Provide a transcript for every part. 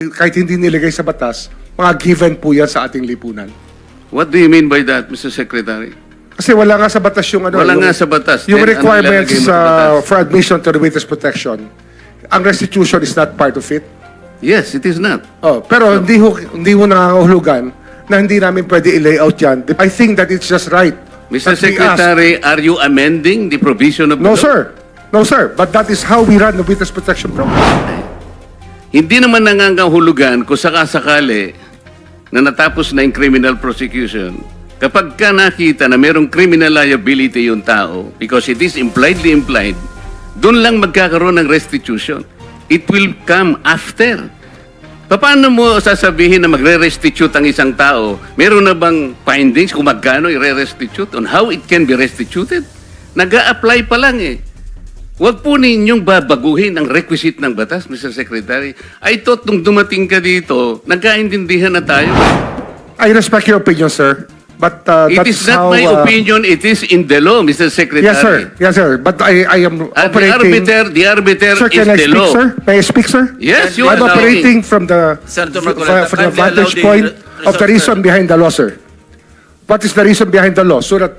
kahit hindi nilagay sa batas, mga given po yan sa ating lipunan. What do you mean by that, Mr. Secretary? Kasi wala nga sa batas yung ano. Wala yung, nga sa batas. Yung Then, requirements ano ilalagay mo sa batas? for admission to the witness protection. Ang restitution is not part of it. Yes, it is not. Oh, pero hindi ho nangangahulugan na hindi namin pwede i-layout yan. I think that it's just right. Mr. that we ask- Secretary, are you amending the provision of the No, law? sir. No, sir. But that is how we run the witness protection program. Hindi naman nangangahulugan kung sakasakali na natapos na yung criminal prosecution, kapag ka nakita na mayroong criminal liability yung tao, because it is impliedly implied, doon lang magkakaroon ng restitution. It will come after. Paano mo sasabihin na magre-restitute ang isang tao? Meron na bang findings kung magkano i-restitute on how it can be restituted? Nag-a-apply pa lang eh. Huwag po ninyong babaguhin ang requisite ng batas, Mr. Secretary. I thought nung dumating ka dito, nagkaintindihan na tayo. I respect your opinion, sir. But It that's is not how, my opinion, it is in the law, Mr. Secretary. Yes, sir. Yes, sir. But I am At operating... the arbiter Sir, is can I the speak, law. sir? May I speak, sir? Yes, you I'm are operating from the Senator from Marcoleta, from the kindly allow vantage the point of the resource reason behind the law, sir. What is the reason behind the law? So that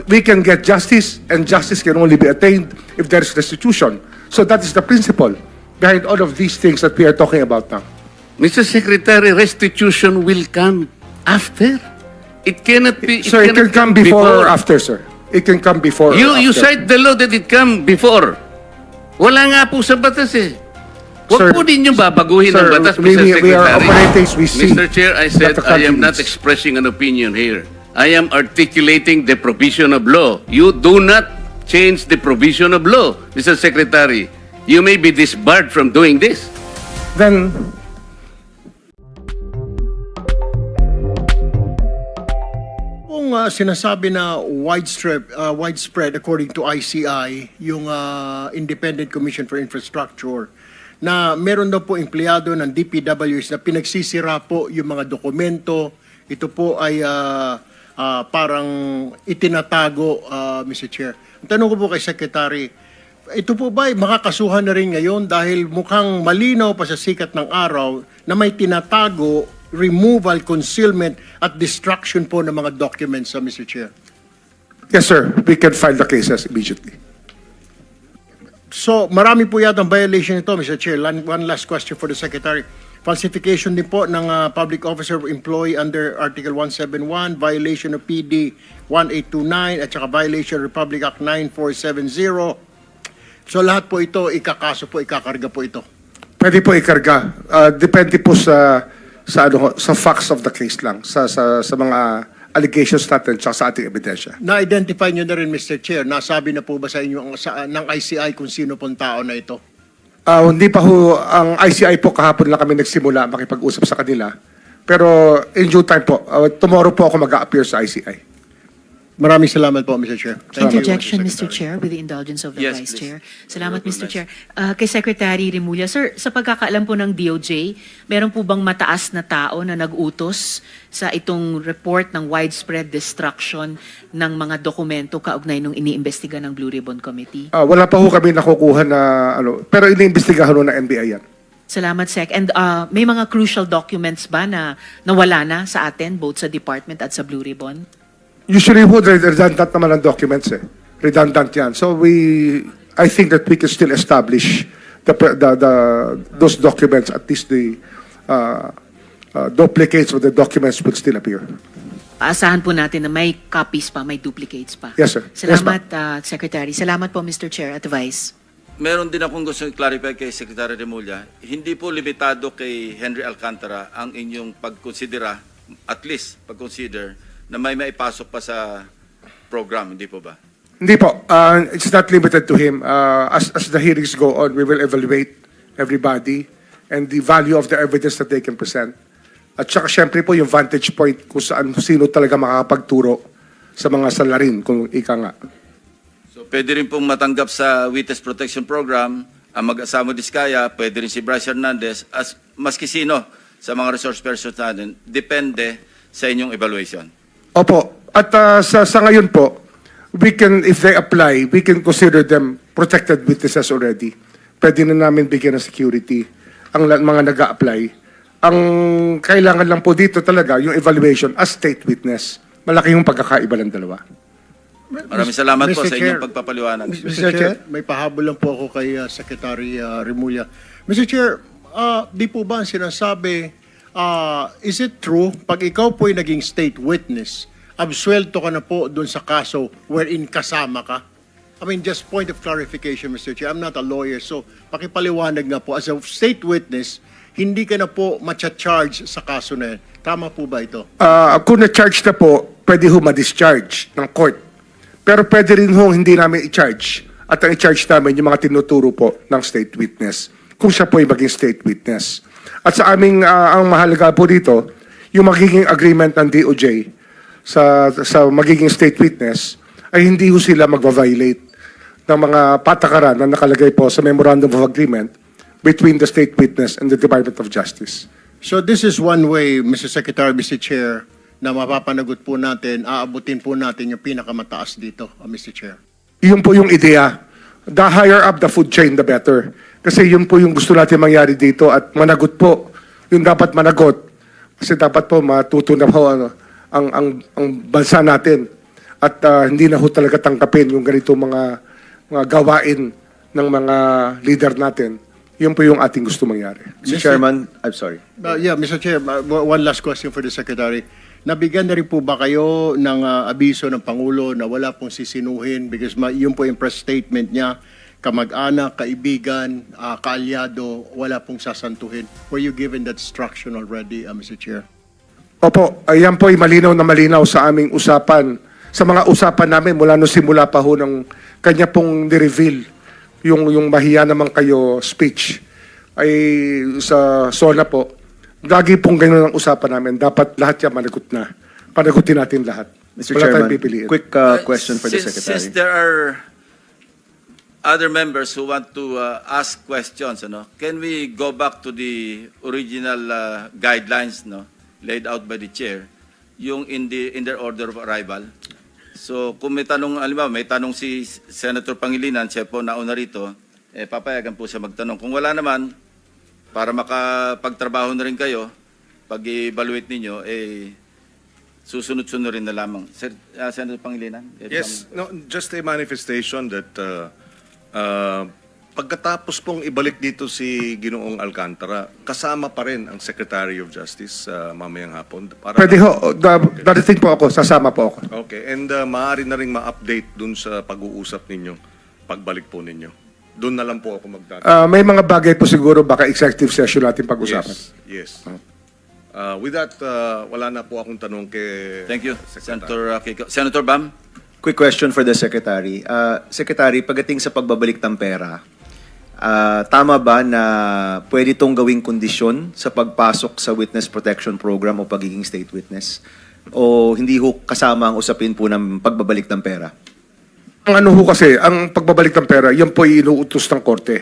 we can get justice, and justice can only be attained if there is restitution. So that is the principle behind all of these things that we are talking about now. Mr. Secretary, restitution will come after. It cannot be. Sir, it can cannot come before or after, sir. It can come before or You after. cite the law that it come before. Wala nga po sa batas eh. Sir, Huwag po ninyong babaguhin sir, ang batas, we Mr. Secretary. are operating as we see Mr. Chair, I said that the I am country not needs. expressing an opinion here. I am articulating the provision of law. You do not change the provision of law, Mr. Secretary. You may be disbarred from doing this. Then, Kung sinasabi na widespread according to ICI, yung Independent Commission for Infrastructure, na meron daw po empleyado ng DPWs na pinagsisira po yung mga dokumento, ito po ay parang itinatago, Mr. Chair. Ang tanong ko po kay Secretary, ito po ba ay makakasuhan na rin ngayon dahil mukhang malinaw pa sa sikat ng araw na may tinatago, removal, concealment at destruction po ng mga documents, Mr. Chair? yes, sir. We can file the cases immediately. So, marami po yata ang violation nito, Mr. Chair. One last question for the Secretary. Falsification din po ng public officer or employee under Article 171, violation of PD 1829, at saka violation of Republic Act 9470. So, lahat po ito, ikakaso po, ikakarga po ito. Pwede po ikarga. Depende po sa facts of the case lang, sa mga allegations natin at sa ating ebidensya. Na-identify nyo na rin, Mr. Chair, nasabi na po ba sa inyo ng ICI kung sino pong tao na ito? Hindi pa ho, ang ICI po kahapon lang kami nagsimula makipag-usap sa kanila. Pero in due time po, tomorrow po ako mag-a-appear sa ICI. Maraming salamat po, Mr. Chair. Thank you, Interjection, Mr. Secretary. Chair, with the indulgence of the Yes, Vice please. Chair. Salamat, Mr. Chair. Kay Secretary Remulla, sir, sa pagkakaalam po ng DOJ, meron po bang mataas na tao na nag-utos sa itong report ng widespread destruction ng mga dokumento kaugnay nung iniimbestiga ng Blue Ribbon Committee? Wala pa ho kami nakukuha na, pero iniimbestigahan ho ng NBI yan. Salamat, Sec. And may mga crucial documents ba na nawala na sa atin, both sa department at sa Blue Ribbon? Usually ho, redundant naman ang documents eh. Redundant yan. So I think that we can still establish those documents, at least the duplicates of the documents will still appear. Aasahan po natin na may copies pa, may duplicates pa. Yes, sir. Yes, Salamat, Secretary. Salamat po, Mr. Chair at Vice. Meron din akong gusto i-clarify kay Secretary Remulla. Hindi po limitado kay Henry Alcantara ang inyong pagkonsidera, at least pag-consider, na may maipasok pa sa program, hindi po ba? Hindi po. It's not limited to him. As the hearings go on, we will evaluate everybody and the value of the evidence that they can present. At saka syempre po yung vantage point kung sino talaga makakapagturo sa mga salarin, kung ika nga. So pwede rin pong matanggap sa Witness Protection Program ang mag-asamo Diskaya, pwede rin si Bryce Hernandez, as maski sino sa mga resource persons natin, depende sa inyong evaluation. Opo. At sa ngayon po, we can, if they apply, we can consider them protected witnesses already. Pwede na namin bigyan ng security. ang mga nag-a-apply. Ang kailangan lang po dito talaga yung evaluation as state witness. Malaki yung pagkakaiba ng dalawa. Maraming salamat po Mr. sa Chair. inyong pagpapaliwanag. Mr. Chair, may pahabol lang po ako kay Secretary Remulla. Mr. Chair, di po ba ang sinasabi, is it true, pag ikaw po ay naging state witness, absuelto ka na po doon sa kaso wherein kasama ka? I mean, just point of clarification, Mr. Chair. I'm not a lawyer, so pakipaliwanag nga po. As a state witness, hindi ka na po matcha-charge sa kaso na yan. Tama po ba ito? Kung na-charge na po, pwede ho ma-discharge ng court. Pero pwede rin ho hindi namin i-charge. At ang i-charge namin yung mga tinuturo po ng state witness. Kung siya po ay maging state witness. At sa aming, ang mahalaga po dito, yung magiging agreement ng DOJ sa magiging state witness, ay hindi ho sila magva-violate ng mga patakaran na nakalagay po sa Memorandum of Agreement between the state witness and the Department of Justice. So this is one way, Mr. Secretary, Mr. Chair, na mapapanagot po natin, aabutin po natin yung pinakamataas dito, Mr. Chair. Yun po yung ideya. The higher up the food chain, the better. Kasi yun po yung gusto natin mangyari dito at managot po. Yung dapat managot. Kasi dapat po matuto na po ang bansa natin. At hindi na ho talaga tangkapin yung ganito mga gawain ng mga leader natin. Yun po yung ating gusto mangyari. Mr. Chairman, I'm sorry. Yeah, Mr. Chair, one last question for the Secretary. Nabigyan na rin po ba kayo ng abiso ng Pangulo na wala pong sisinuhin because yun po yung press statement niya, kamag-anak, kaibigan, kaalyado, wala pong sasantuhin. Were you given that instruction already, Mr. Chair? Opo, ayan po ay malinaw na malinaw sa aming usapan. Sa mga usapan namin mula nung simula pa ho ng kanya pong ni-reveal yung mahiya naman kayo speech ay sa SONA po. Lagi pong ganun ang usapan namin. Dapat lahat yan managot na. Panagutin natin lahat. Mr. Wala tayong Chairman, pipiliin. quick question for the Secretary. Since there are other members who want to ask questions, can we go back to the original guidelines laid out by the chair, yung in their order of arrival? So kung may tanong, may tanong si Senator Pangilinan, siya po nauna rito, papayagan po siya magtanong. Kung wala naman, para makapagtrabaho na rin kayo, pag-evaluate ninyo, susunod-sunod rin na lamang. Senator Pangilinan? Yes, no, just a manifestation that pagkatapos pong ibalik dito si Ginoong Alcantara, kasama pa rin ang Secretary of Justice mamayang hapon. Para Pwede ho, darating po ako, sasama po ako. Okay, and maaari na rin ma-update dun sa pag-uusap ninyo, pagbalik po ninyo. Doon na lang po ako magtatanong. May mga bagay po siguro baka executive session natin pag-usapan. Yes. With that, wala na po akong tanong kay Thank you, Secretary. Senator Kiko. Senator Bam? Quick question for the Secretary. Secretary, pagdating sa pagbabalik ng pera, tama ba na pwede itong gawing kondisyon sa pagpasok sa Witness Protection Program o pagiging state witness? O hindi ho kasama ang usapin po ng pagbabalik ng pera? Ang ano ho kasi, ang pagbabalik ng pera, yan po ay inuutos ng korte.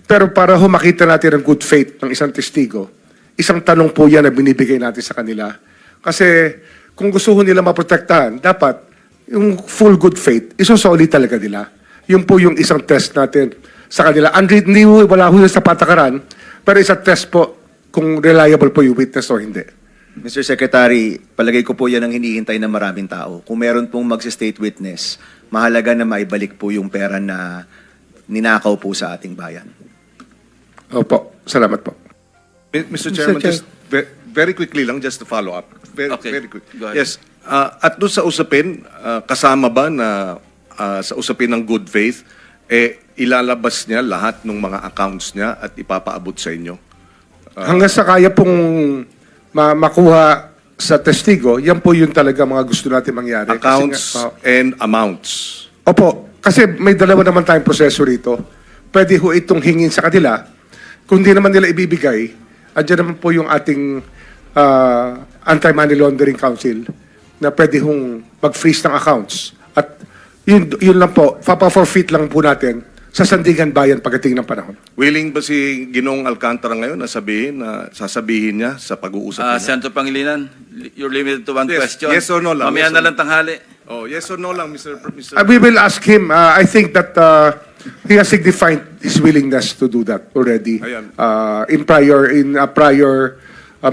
Pero para ho makita natin ang good faith ng isang testigo, isang tanong po yan na binibigay natin sa kanila. Kasi kung gusto ho nila maprotektahan, dapat yung full good faith, isusoli talaga nila. Yun po yung isang test natin sa kanila. Hindi ho, wala ho sa patakaran, pero isang test po kung reliable po yung witness o hindi. Mr. Secretary, palagay ko po yan ang hinihintay ng maraming tao. Kung meron pong mag-state witness, mahalaga na maibalik po yung pera na ninakaw po sa ating bayan. Opo, salamat po. Mr. Chairman, Chair. just very quickly lang, just to follow up. Okay, Very quick. go ahead. Yes. At doon sa usapin, kasama ba na sa usapin ng good faith, ilalabas niya lahat ng mga accounts niya at ipapaabot sa inyo? Hanggang sa kaya pong makuha sa testigo, yan po yung talaga mga gusto natin mangyari. Kasi Accounts nga, and amounts. opo, kasi may dalawa naman tayong proseso rito. Pwede ho itong hingin sa kanila. Kung di naman nila ibibigay, andyan naman po yung ating Anti-Money Laundering Council na pwede hong mag-freeze ng accounts. At yun lang po, papa-forfeit lang po natin sa Sandigan Bayan pagdating ng panahon. Willing ba si Ginoong Alcantara ngayon na sasabihin niya sa pag-uusap niya? Senator Pangilinan, you're limited to one Yes, question. yes or no lang, Mamaya yes na or lang tanghali. Oh, yes or no lang, Mr. We will ask him. I think that he has signified his willingness to do that already Ayan. in a prior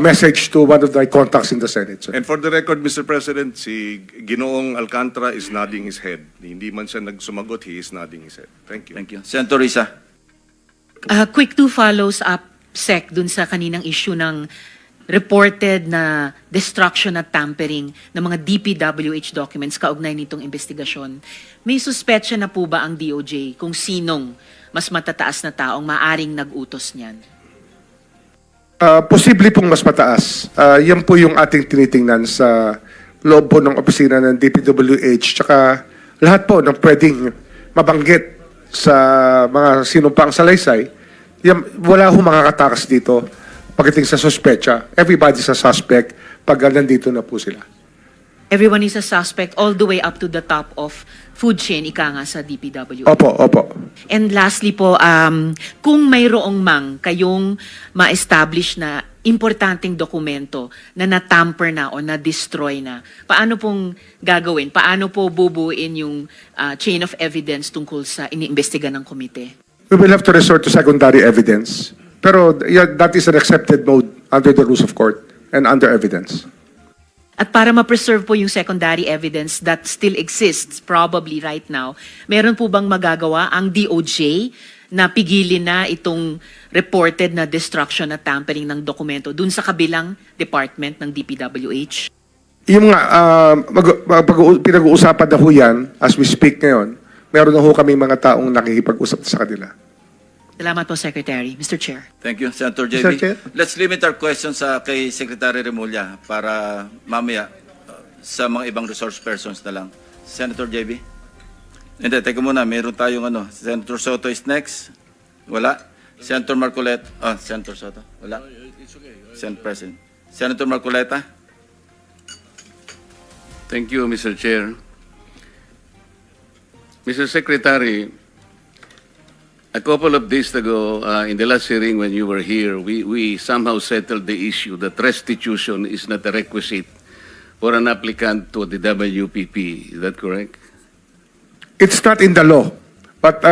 message to one of my contacts in the Senate, sir. And for the record, Mr. President, si Ginoong Alcantara is nodding his head. Hindi man siya nagsumagot, he is nodding his head. Thank you. Thank you. Senator Risa. Quick two follows up, Sec, dun sa kaninang issue ng reported na destruction at tampering ng mga DPWH documents kaugnay nitong investigasyon. May suspetsya na po ba ang DOJ kung sinong mas matataas na taong maaring nag-utos niyan? Posible pong mas mataas. Yan po yung ating tinitingnan sa loob po ng opisina ng DPWH tsaka lahat po ng pwedeng mabanggit sa mga sinumpang salaysay. Yan, wala ho makakatakas dito pagdating sa suspecha. Everybody's a suspect pag nandito na po sila. Everyone is a suspect all the way up to the top of food chain, ika nga sa DPWH. Opo, opo. And lastly po, kung mayroong mang kayong ma-establish na importanteng dokumento na natamper na o na-destroy na, paano pong gagawin? Paano po bubuin yung chain of evidence tungkol sa iniimbestiga ng komite? We will have to resort to secondary evidence. Pero yeah, that is an accepted mode under the rules of court and under evidence. At para ma-preserve po yung secondary evidence that still exists probably right now, meron po bang magagawa ang DOJ na pigilin na itong reported na destruction at tampering ng dokumento dun sa kabilang department ng DPWH? Yung nga, pinag-uusapan na ho yan, as we speak ngayon, meron na ho kami mga taong nakikipag-usap sa kanila. Salamat po, Secretary. Mr. Chair. Thank you, Senator JB. Mr. Chair. Let's limit our questions kay Secretary Remulla para mamaya sa mga ibang resource persons na lang. Senator JB? Hindi, teka muna. Meron tayong Senator Soto is next. Wala. Senator Marcoleta. Senator Soto. Wala. Senate President. Senator Marcoleta? Thank you, Mr. Chair. Mr. Secretary, a couple of days ago, in the last hearing when you were here, we somehow settled the issue that restitution is not a requisite for an applicant to the WPP. Is that correct? It's not in the law. But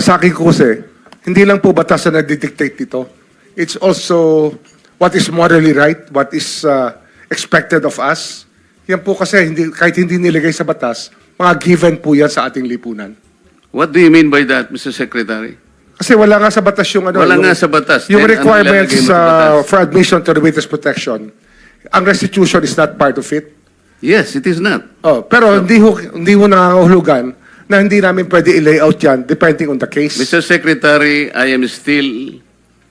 sa akin ko kasi, hindi lang po batas na nagdidictate dito. It's also what is morally right, what is expected of us. Yan po kasi, kahit hindi nilagay sa batas, mga given po yan sa ating lipunan. What do you mean by that, Mr. Secretary? Kasi wala nga sa batas yung Wala nga sa batas. Yung Then, ano requirements ilalagay mo sa batas? for admission to the witness protection. Ang restitution is not part of it. Yes, it is not. Pero hindi ho nangangahulugan na hindi namin pwede i-layout yan depending on the case. Mr. Secretary, I am still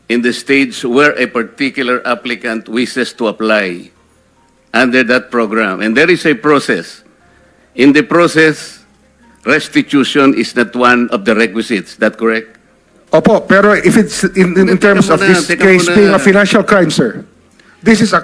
in the stage where a particular applicant wishes to apply under that program. And there is a process. In the process, restitution is not one of the requisites. Is that correct? Opo, pero if it's in terms of this Teka case muna. being a financial crime, sir, this is a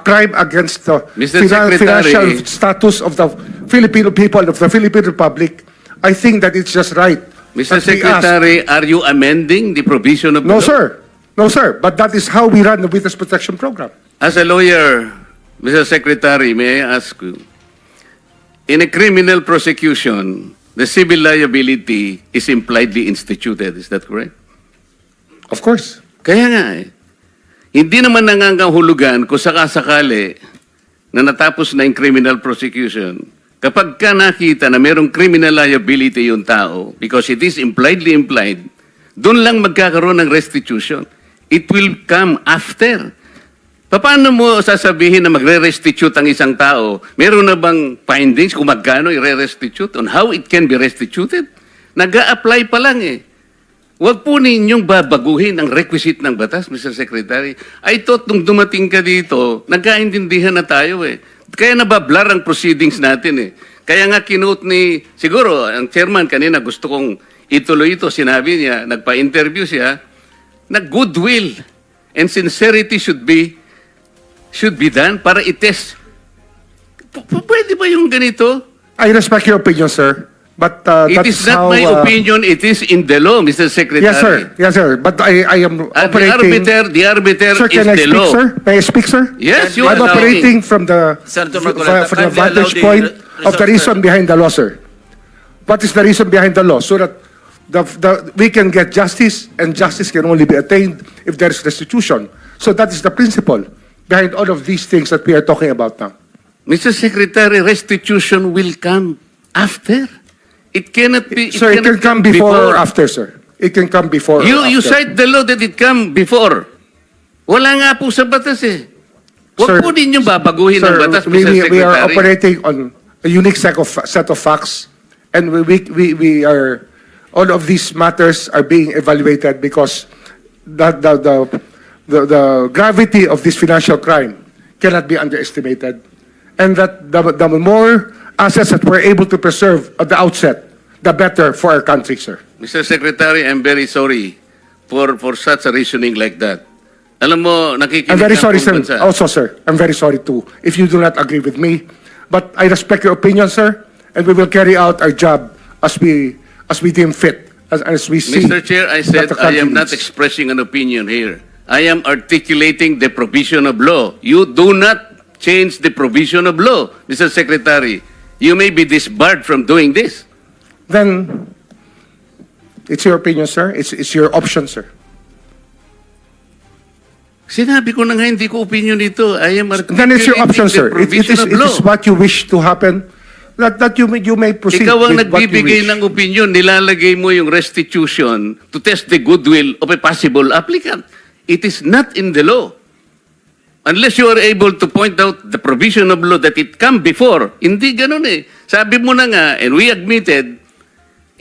crime against the Mr. Secretary. financial status of the Filipino people, of the Philippine Republic. I think that it's just right. Mr. that we ask- Secretary, are you amending the provision of the No, law? sir. No, sir. But that is how we run the witness protection program. As a lawyer, Mr. Secretary, may I ask you, in a criminal prosecution, the civil liability is impliedly instituted. Is that correct? Of course. Kaya nga eh. Hindi naman nangangahulugan kung sakasakali na natapos na yung criminal prosecution. Kapag ka nakita na mayroong criminal liability yung tao, because it is impliedly implied, doon lang magkakaroon ng restitution. It will come after. Paano mo sasabihin na magre-restitute ang isang tao? Meron na bang findings kung magkano i-restitute on how it can be restituted? Nag-a-apply pa lang eh. Huwag po ninyong babaguhin ang requisite ng batas, Mr. Secretary. I thought nung dumating ka dito, nagkaintindihan na tayo eh. Kaya nabablar ang proceedings natin eh. Kaya nga kinote ni, siguro, ang chairman kanina gusto kong ituloy ito. Sinabi niya, nagpa-interview siya, na goodwill and sincerity should be done para i-test. Pwede ba yung ganito? I respect your opinion, sir. But It that is is not how, my opinion, it is in the law, Mr. Secretary. Yes, sir. Yes, sir. But I am operating. The arbiter Sir, is can I the speak, law. sir? May I speak, sir? Yes, you I'm are operating from the Senator Marcoleta, from the kindly allow vantage the point of the resource reason behind the law, sir. What is the reason behind the law? So that we can get justice, and justice can only be attained if there is restitution. So that is the principle behind all of these things that we are talking about now. Mr. Secretary, restitution will come after. It cannot be. Sir, it can cannot come before or after, sir. It can come before or You after. cite the law that it come before. Wala nga po sa batas eh. Sir, Huwag po ninyong babaguhin ang Sir, batas, we, Mr. we, Secretary. we are operating on a unique set of facts, and we are, all of these matters are being evaluated because the gravity of this financial crime cannot be underestimated, and that the more assets that we're able to preserve at the outset, the better for our country, sir. Mr. Secretary, I'm very sorry for such a reasoning like that. Alam mo, nakikinig I'm very ang sorry, buong sir. bansa. Also, sir, I'm very sorry too if you do not agree with me. But I respect your opinion, sir, and we will carry out our job as we deem fit, as we see. Mr. Chair, I said that the I country am not needs. expressing an opinion here. I am articulating the provision of law. You do not change the provision of law, Mr. Secretary. You may be disbarred from doing this. Then it's your opinion, sir. It's your option, sir. Sinabi ko na nga, hindi ko opinion dito. I am articulating Then it's your option, the sir. provision of It law. is what you wish to happen. That you may proceed Ikaw ang with what you nagbibigay wish. ng opinion, nilalagay mo yung restitution to test the goodwill of a possible applicant. It is not in the law. Unless you are able to point out the provision of law that it come before. Hindi ganun eh. Sabi mo na nga, and we admitted,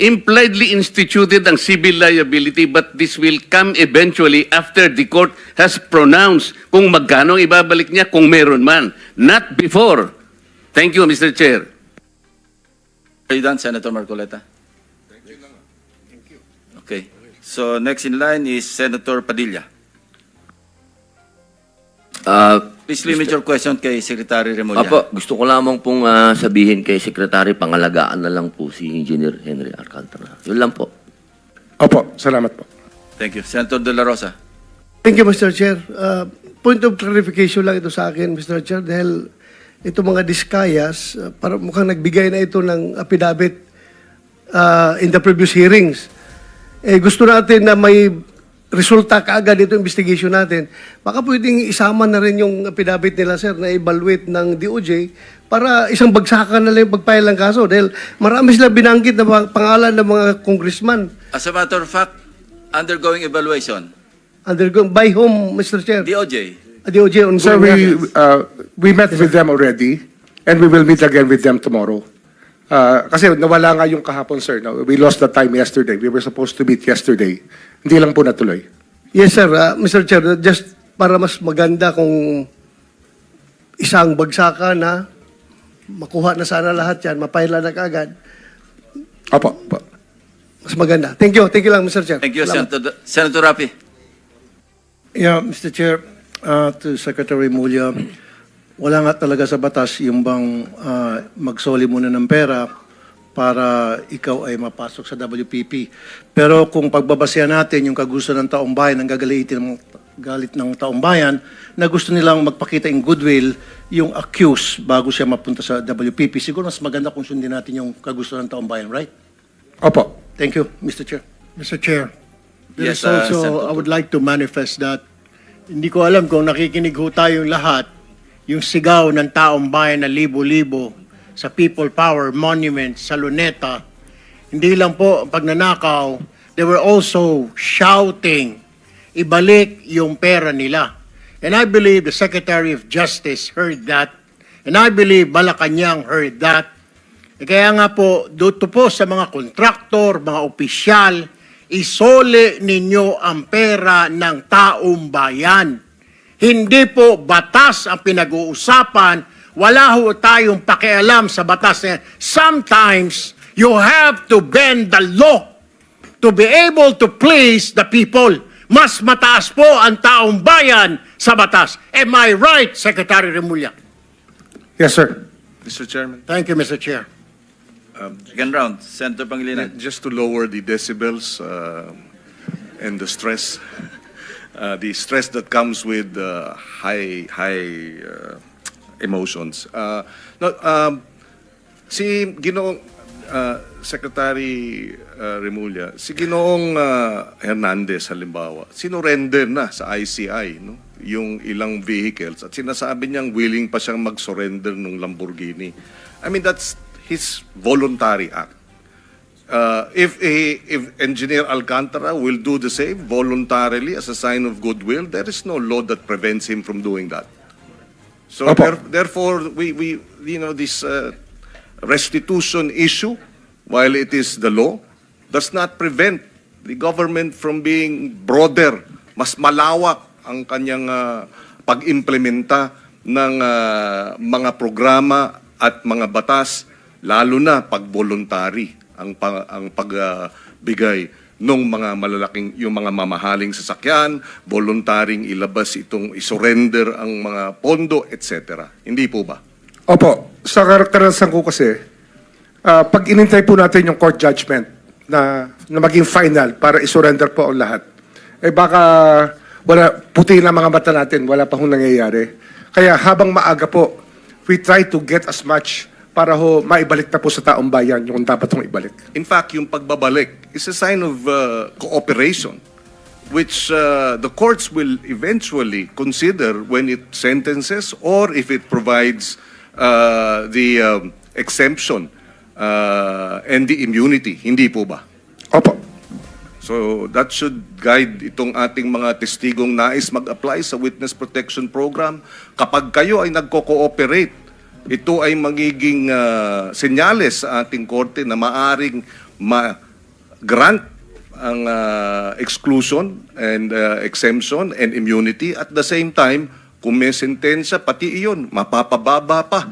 impliedly instituted ang civil liability, but this will come eventually after the court has pronounced kung magkano ang ibabalik niya kung meron man. Not before. Thank you, Mr. Chair. Are you done, Senator Marcoleta? Thank you. Okay. So next in line is Senator Padilla. Please limit your question kay Secretary Remulla. Apo, gusto ko lamang pong sabihin kay Secretary, pangalagaan na lang po si Engineer Henry Alcantara. Yun lang po. Opo, salamat po. Thank you. Senator De La Rosa. Thank you, Mr. Chair. Point of clarification lang ito sa akin, Mr. Chair, dahil ito mga diskayas, para mukhang nagbigay na ito ng affidavit in the previous hearings. Gusto natin na may resulta kaagad ito investigation natin. Baka pwedeng isama na rin yung affidavit nila, sir, na evaluate ng DOJ para isang bagsakan na lang yung pagpile ng kaso. Dahil marami sila binanggit na mga pangalan ng mga congressman. As a matter of fact, undergoing evaluation. Undergone by whom, Mr. Chair? DOJ. DOJ on Sir, we met with them already, and we will meet again with them tomorrow. Kasi nawala nga yung kahapon, sir. No? We lost the time yesterday. We were supposed to meet yesterday. Hindi lang po natuloy. Yes, sir. Mr. Chair, just para mas maganda kung isang bagsakan na makuha na sana lahat yan, mapaila na kaagad, Opo. Opo. mas maganda. Thank you. Thank you lang, Mr. Chair. Thank you, Salamat. Senator Rapi. Yeah, Mr. Chair, to Secretary Mulya, wala nga talaga sa batas yung bang magsoli muna ng pera para ikaw ay mapasok sa WPP. Pero kung pagbabasehan natin yung kagusto ng taong bayan, ang galit ng taong bayan, na gusto nilang magpakita in goodwill yung accused bago siya mapunta sa WPP, siguro mas maganda kung sundin natin yung kagusto ng taong bayan, right? Opo. Thank you, Mr. Chair. Mr. Chair, there Yes, is also, Senator. I would like to manifest that hindi ko alam kung nakikinig ho tayong lahat, yung sigaw ng taong bayan na libo-libo sa People Power Monument sa Luneta, hindi lang po ang pagnanakaw, they were also shouting, ibalik yung pera nila. And I believe the Secretary of Justice heard that, and I believe Malacanang heard that. Kaya nga po, dito po sa mga kontraktor, mga opisyal, isole ninyo ang pera ng taong bayan. Hindi po batas ang pinag-uusapan. Wala ho tayong pakialam sa batas. Sometimes, you have to bend the law to be able to please the people. Mas mataas po ang taong bayan sa batas. Am I right, Secretary Remulla? Yes, sir. Mr. Chairman, Thank you, Mr. Chair. Second round, Senator Pangilinan. just to lower the decibels and the stress that comes with high emotions. Si Ginoong Secretary Remulla, si Ginoong Hernandez halimbawa, sinurrender na sa ICI no? Yung ilang vehicles at sinasabi niyang willing pa siyang mag-surrender ng Lamborghini. I mean, that's his voluntary act. If Engineer Alcantara will do the same voluntarily as a sign of goodwill, there is no law that prevents him from doing that. So Opo. therefore, we this restitution issue, while it is the law, does not prevent the government from being broader, mas malawak ang kanyang pag-implementa ng mga programa at mga batas, lalo na pag voluntary ang pagbigay ng mga malalaking, yung mga mamahaling sasakyan, voluntaring ilabas itong isurrender ang mga pondo, etc. Hindi po ba? Opo, sa karakteristan ko kasi, pag inintay po natin yung court judgment na maging final para isurrender po ang lahat, eh baka puti na mga mata natin, wala pa hong nangyayari. Kaya habang maaga po, we try to get as much para maibalik na po sa taong bayan yung dapat hong ibalik. In fact, yung pagbabalik is a sign of cooperation, which the courts will eventually consider when it sentences or if it provides the exemption and the immunity. Hindi po ba? Opo. So that should guide itong ating mga testigong nais mag-apply sa Witness Protection Program. Kapag kayo ay nagko-cooperate, ito ay magiging senyales sa ating korte na maaring ma-grant ang exclusion and exemption and immunity. At the same time, kung may sentensya, pati iyon, mapapababa pa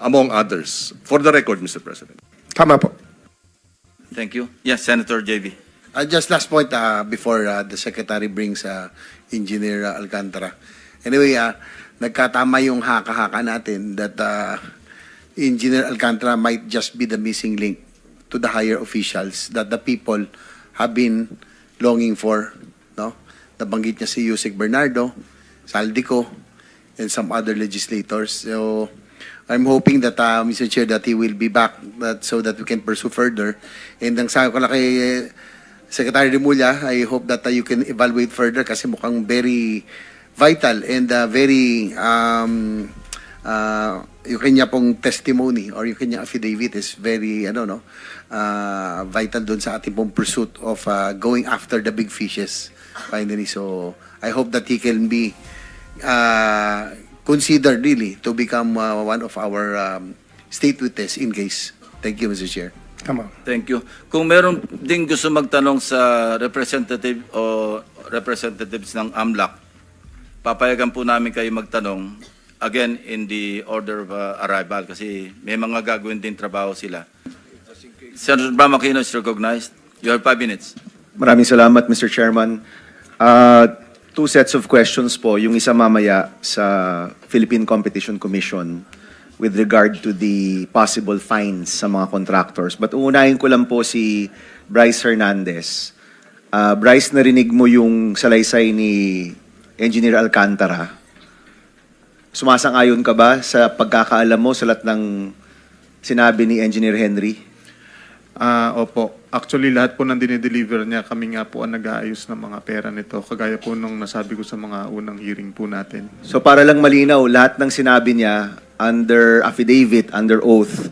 among others. For the record, Mr. President. Tama po. Thank you. Yes, Senator JB. Just last point before the Secretary brings Engineer Alcantara. Anyway, nagkatama yung haka-haka natin that Engineer Alcantara might just be the missing link to the higher officials that the people have been longing for. No? Nabanggit niya si Yusek Bernardo, Saldico, and some other legislators. So, I'm hoping that, Mr. Chair, that he will be back so that we can pursue further. And ang sabi ko lang kay Secretary Remulla, I hope that you can evaluate further kasi mukhang very vital and very yung kanya pong testimony or yung kanya affidavit is very vital doon sa ating pong pursuit of going after the big fishes finally. So I hope that he can be considered really to become one of our state witness in case. Thank you, Mr. Chair. Tama. Thank you. Kung meron ding gusto magtanong sa representative o representatives ng AMLAC, papayagan po namin kayo magtanong, again, in the order of arrival, kasi may mga gagawin din trabaho sila. Senator Bam Aquino is recognized. You have 5 minutes. Maraming salamat, Mr. Chairman. Two sets of questions po. Yung isa mamaya sa Philippine Competition Commission with regard to the possible fines sa mga contractors. But uunahin ko lang po si Bryce Hernandez. Bryce, narinig mo yung salaysay ni Engineer Alcantara. Sumasang-ayon ka ba sa pagkakaalam mo sa lahat ng sinabi ni Engineer Henry? Opo. Actually, lahat po ng dinideliver niya, kami nga po ang nag-aayos ng mga pera nito. Kagaya po nung nasabi ko sa mga unang hearing po natin. So para lang malinaw, lahat ng sinabi niya under affidavit, under oath,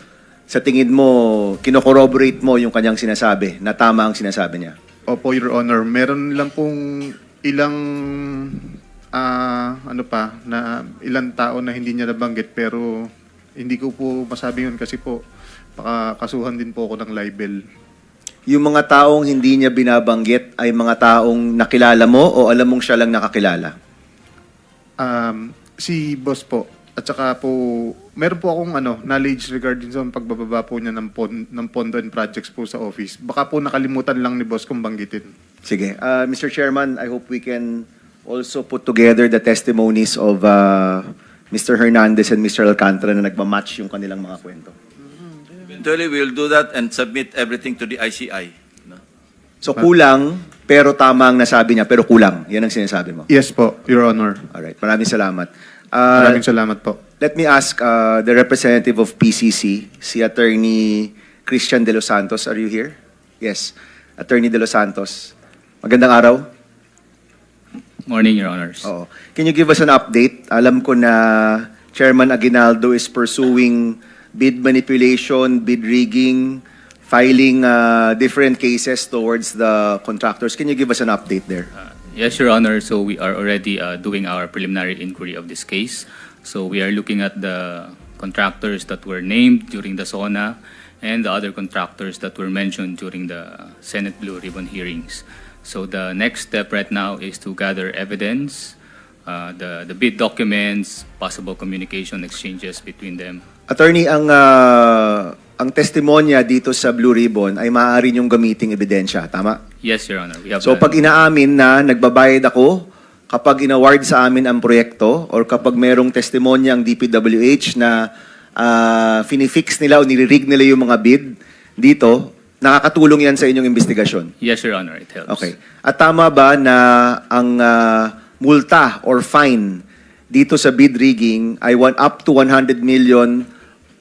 sa tingin mo, kinocorroborate mo yung kanyang sinasabi, na tama ang sinasabi niya? Opo, Your Honor. Meron lang pong ilang na ilang tao na hindi niya nabanggit, pero hindi ko po masabi yun kasi po pakakasuhan din po ako ng libel. Yung mga taong hindi niya binabanggit ay mga taong nakilala mo o alam mong siya lang nakakilala? Si boss po. At saka po, meron po akong knowledge regarding sa pagbababa po niya ng pondo and projects po sa office. Baka po nakalimutan lang ni boss kung banggitin. Sige. Mr. Chairman, I hope we can also put together the testimonies of Mr. Hernandez and Mr. Alcantara na nagmamatch yung kanilang mga kwento. Eventually, we will do that and submit everything to the ICI. No? So kulang, pero tama ang nasabi niya, pero kulang. Yan ang sinasabi mo. Yes po, Your Honor. Alright, maraming salamat. Maraming salamat po. Let me ask the representative of PCC, si Attorney Christian De Los Santos. Are you here? Yes. Attorney De Los Santos. Magandang araw. Morning, Your Honors. Oo. Can you give us an update? Alam ko na Chairman Aguinaldo is pursuing bid manipulation, bid rigging, filing different cases towards the contractors. Can you give us an update there? Yes, Your Honor. So we are already doing our preliminary inquiry of this case. So we are looking at the contractors that were named during the SONA and the other contractors that were mentioned during the Senate Blue Ribbon hearings. So the next step right now is to gather evidence, the bid documents, possible communication exchanges between them. Attorney, ang testimonya dito sa Blue Ribbon ay maaari niyong gamiting ebidensya, tama? Yes, Your Honor. We have So pag inaamin na nagbabayad ako, kapag inaward sa amin ang proyekto, or kapag merong testimonya ang DPWH na finifix nila o nilirig nila yung mga bid dito, nakakatulong yan sa inyong investigasyon? Yes, Your Honor. It helps. Okay. At tama ba na ang multa or fine dito sa bid rigging ay up to 100 million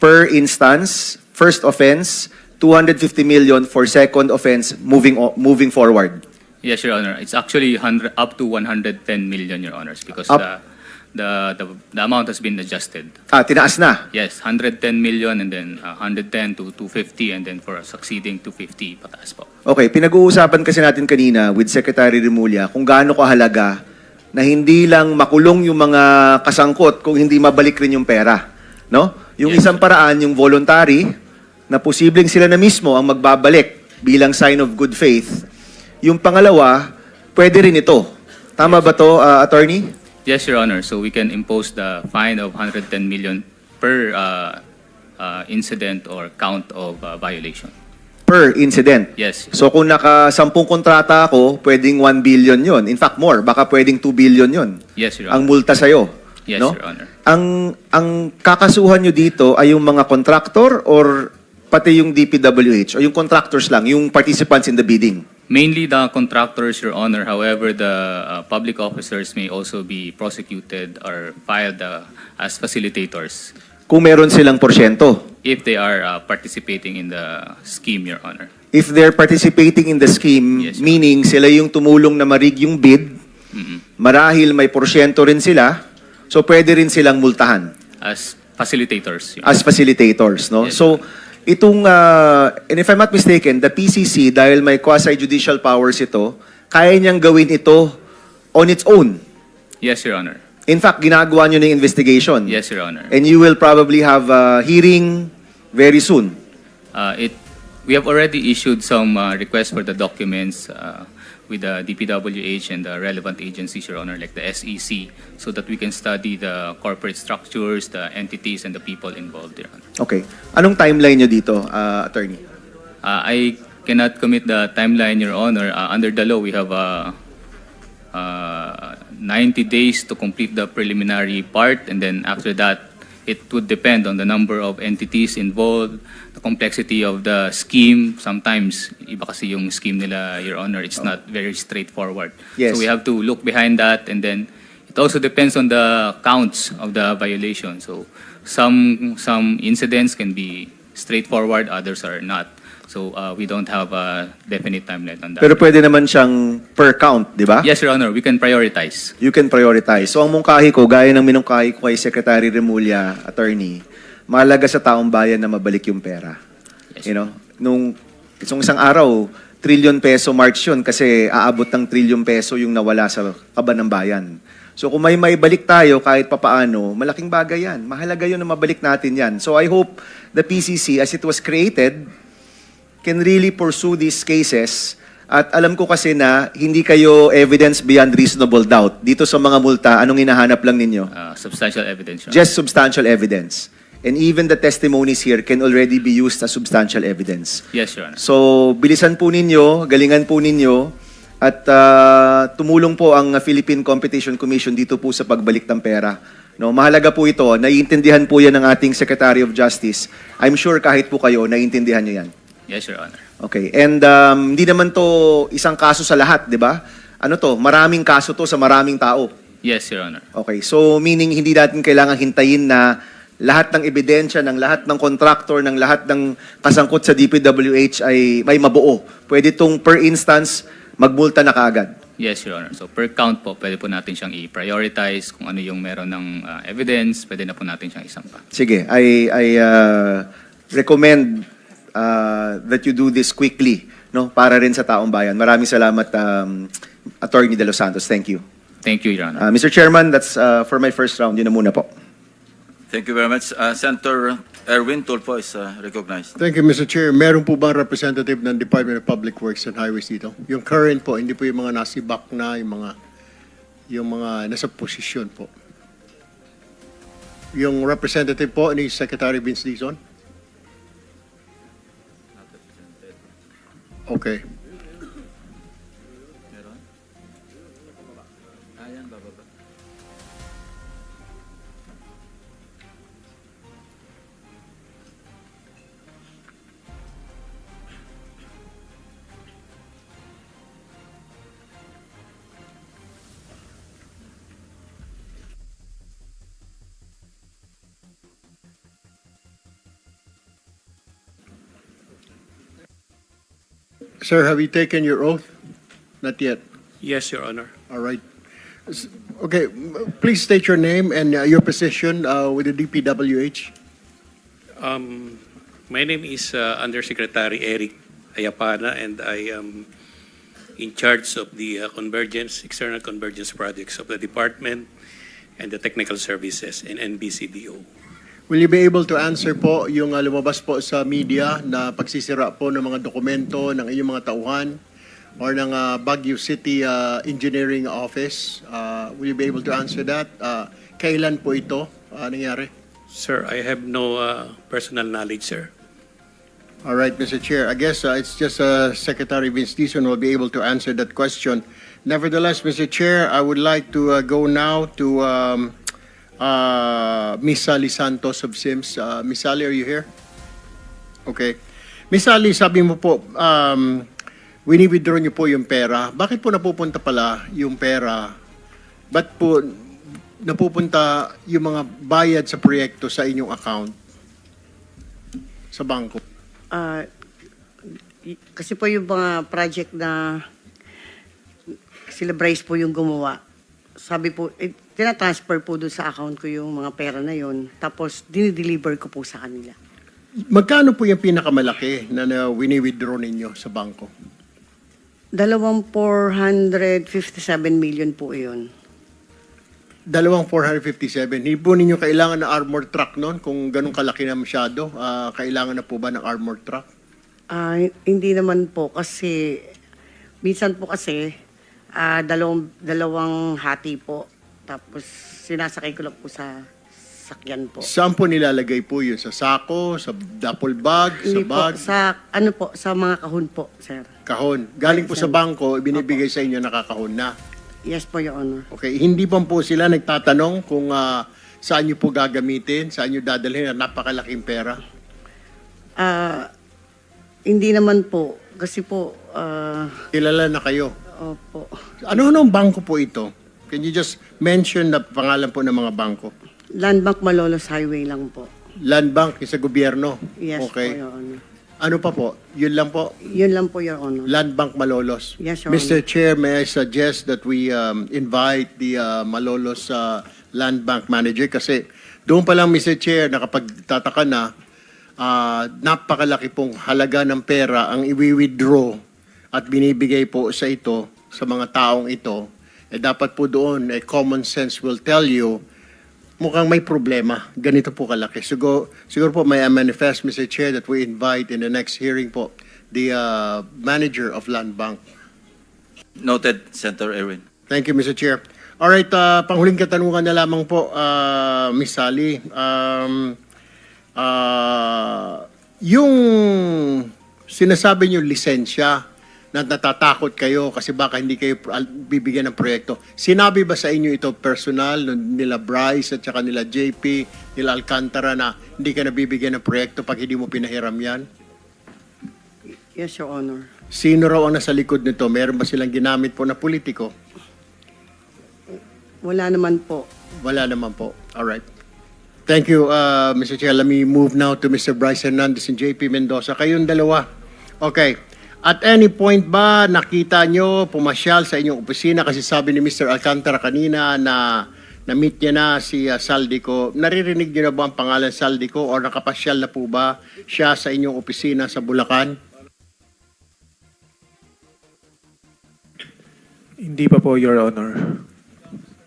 per instance, first offense, 250 million for second offense moving forward? Yes, Your Honor. It's actually up to 110 million, Your Honors, because the amount has been adjusted. Tinaas na? Yes, 110 million and then 110 to 250 and then for succeeding 250 pataas po. Okay, pinag-uusapan kasi natin kanina with Secretary Remulla kung gaano kahalaga na hindi lang makulong yung mga kasangkot kung hindi mabalik rin yung pera. No? Yung Yes. isang paraan, yung voluntary, na posibleng sila na mismo ang magbabalik bilang sign of good faith. Yung pangalawa, pwede rin ito. Tama ba to, Attorney? Yes, Your Honor. So we can impose the fine of 110 million per incident or count of violation. Per incident. Yes. So kung naka-10 kontrata ako, pwedeng 1 billion yon. In fact, more. Baka pwedeng 2 billion yon. Yes, Your Ang Honor. multa sa'yo. Yes, no? Your Honor. Ang kakasuhan nyo dito ay yung mga contractor or pati yung DPWH o yung contractors lang, yung participants in the bidding? Mainly the contractors, Your Honor. However, the public officers may also be prosecuted or filed as facilitators Kung meron silang porsyento. if they are participating in the scheme, Your Honor. If they're participating in the scheme, Yes, Your meaning sila yung tumulong na marig yung bid, marahil may porsyento rin sila, so pwede rin silang multahan As facilitators, Your as facilitators, no? Yes. So itong and if I'm not mistaken, the PCC dahil may quasi-judicial powers ito, kaya niyang gawin ito on its own. Yes, Your Honor. In fact, ginagawa niyo ng investigation. Yes, Your Honor. And you will probably have a hearing very soon. We have already issued some requests for the documents with the DPWH and the relevant agencies, Your Honor, like the SEC, so that we can study the corporate structures, the entities, and the people involved, Your Honor. Okay. Anong timeline niyo dito, attorney? I cannot commit the timeline, Your Honor. Under the law, we have 90 days to complete the preliminary part, and then after that, it would depend on the number of entities involved, the complexity of the scheme. Sometimes, iba kasi yung scheme nila, Your Honor, it's not very straightforward. Yes. So we have to look behind that, and then it also depends on the counts of the violation. So some incidents can be straightforward, others are not. So we don't have a definite timeline on that. Pero pwede naman siyang per count, di ba? Yes, Your Honor, we can prioritize. You can prioritize. So ang mungkahi ko, gaya ng minungkahi ko kay Secretary Remulla, attorney, mahalaga sa taong bayan na mabalik yung pera. Yes. You know, nung isang araw, trillion peso march yun kasi aabot ng trillion peso yung nawala sa kaban ng bayan. So kung may maibalik tayo kahit papaano, malaking bagay yan. Mahalaga yun na mabalik natin yan. So I hope the PCC, as it was created, can really pursue these cases. At alam ko kasi na hindi kayo evidence beyond reasonable doubt. Dito sa mga multa, anong hinahanap lang ninyo? Substantial evidence, Your Honor. Just substantial evidence. And even the testimonies here can already be used as substantial evidence. Yes, Your Honor. So, bilisan po ninyo, galingan po ninyo, at tumulong po ang Philippine Competition Commission dito po sa pagbalik ng pera. No, mahalaga po ito. Naiintindihan po yan ng ating Secretary of Justice. I'm sure kahit po kayo, naiintindihan nyo yan. Yes, Your Honor. Okay. And hindi naman to isang kaso sa lahat, di ba? Ano to? Maraming kaso to sa maraming tao. Yes, Your Honor. Okay. So, meaning hindi natin kailangan hintayin na lahat ng ebidensya ng lahat ng contractor, ng lahat ng kasangkot sa DPWH ay may mabuo. Pwede itong per instance magmulta na kaagad. Yes, Your Honor. So per count po, pwede po natin siyang i-prioritize kung ano yung meron ng evidence, pwede na po natin siyang isampa. Sige, I recommend that you do this quickly, no, para rin sa taong bayan. Maraming salamat, Attorney De Los Santos. Thank you. Thank you, Your Honor. Mr. Chairman, that's for my first round. Yun na muna po. Thank you very much. Senator Erwin Tulfo is recognized. Thank you, Mr. Chair. Meron po ba representative ng Department of Public Works and Highways dito? Yung current po, hindi po yung mga nasibak na, yung mga nasa posisyon po. Yung representative po ni Secretary Vince Dizon? Okay. Sir, have you taken your oath? Not yet. Yes, Your Honor. All right. Okay, please state your name and your position with the DPWH. My name is Undersecretary Eric Ayapana, and I am in charge of the external convergence projects of the department and the technical services in NBCDO. Will you be able to answer po yung lumabas po sa media na pagsisira po ng mga dokumento ng inyong mga tauhan or ng Baguio City Engineering Office? Will you be able to answer that? Kailan po ito nangyari? Sir, I have no personal knowledge, sir. All right, Mr. Chair. I guess it's just Secretary Vince Dizon will be able to answer that question. Nevertheless, Mr. Chair, I would like to go now to Miss Sally Santos of SIMS. Miss Sally, are you here? Okay. Miss Sally, sabi mo po, wini-withdraw niyo po yung pera. Bakit po napupunta pala yung pera? Ba't po napupunta yung mga bayad sa proyekto sa inyong account? Sa bangko? Kasi po yung mga project na sila Bryce po yung gumawa. Sabi po, tinatransfer po doon sa account ko yung mga pera na yon. Tapos, dinideliver ko po sa kanila. Magkano po yung pinakamalaki na wini-withdraw ninyo sa bangko? 457 million po yun. 457. Hindi po ninyo kailangan ng armored truck noon kung ganun kalaki na masyado? Kailangan na po ba ng armored truck? Hindi naman po kasi, minsan po kasi, dalawang hati po. Tapos sinasakay ko lang po sa sakyan po. Saan po nilalagay po yun? Sa sako? Sa duffel bag? Hindi sa bag? po, sa mga kahon po, sir. Kahon. Galing po sa bangko, ibinibigay sa inyo nakakahon na. Yes po, Your Honor. Okay. Hindi pa po sila nagtatanong kung saan nyo po gagamitin, saan nyo dadalhin na napakalaking pera? Hindi naman po. Kasi po, Kilala na kayo. opo. Ano bangko po ito? Can you just mention na pangalan po ng mga bangko? Land Bank Malolos Highway lang po. Land Bank sa gobyerno? Yes Okay. po, Your Honor. Ano pa po? Yun lang po? Yun lang po, Your Honor. Land Bank Malolos. Yes, Your Mr. Chair, may I suggest that we invite the Malolos Land Bank Manager kasi doon pa lang, Mr. Chair, nakapagtataka na napakalaki pong halaga ng pera ang iwi-withdraw at binibigay po sa ito, sa mga taong ito. Dapat po doon, common sense will tell you mukhang may problema. Ganito po kalaki. Siguro po may manifest, Mr. Chair, that we invite in the next hearing po the manager of Land Bank. Noted, Senator Erwin. Thank you, Mr. Chair. All right, panghuling katanungan na lamang po, Miss Sally. Yung sinasabi niyo lisensya, na natatakot kayo kasi baka hindi kayo bibigyan ng proyekto. Sinabi ba sa inyo ito personal nila Bryce at saka nila JP, nila Alcantara na hindi ka nabibigyan ng proyekto pag hindi mo pinahiram yan? Yes, Your Honor. Sino raw ang nasa likod nito? Meron ba silang ginamit po na politiko? Wala naman po. Wala naman po. All right. Thank you, Mr. Chair. Let me move now to Mr. Bryce Hernandez and JP Mendoza. Kayong dalawa. Okay. At any point ba nakita nyo pumasyal sa inyong opisina kasi sabi ni Mr. Alcantara kanina na na-meet niya na si Saldico. Naririnig niyo na ba ang pangalan Saldico o nakapasyal na po ba siya sa inyong opisina sa Bulacan? Hindi pa po, Your Honor.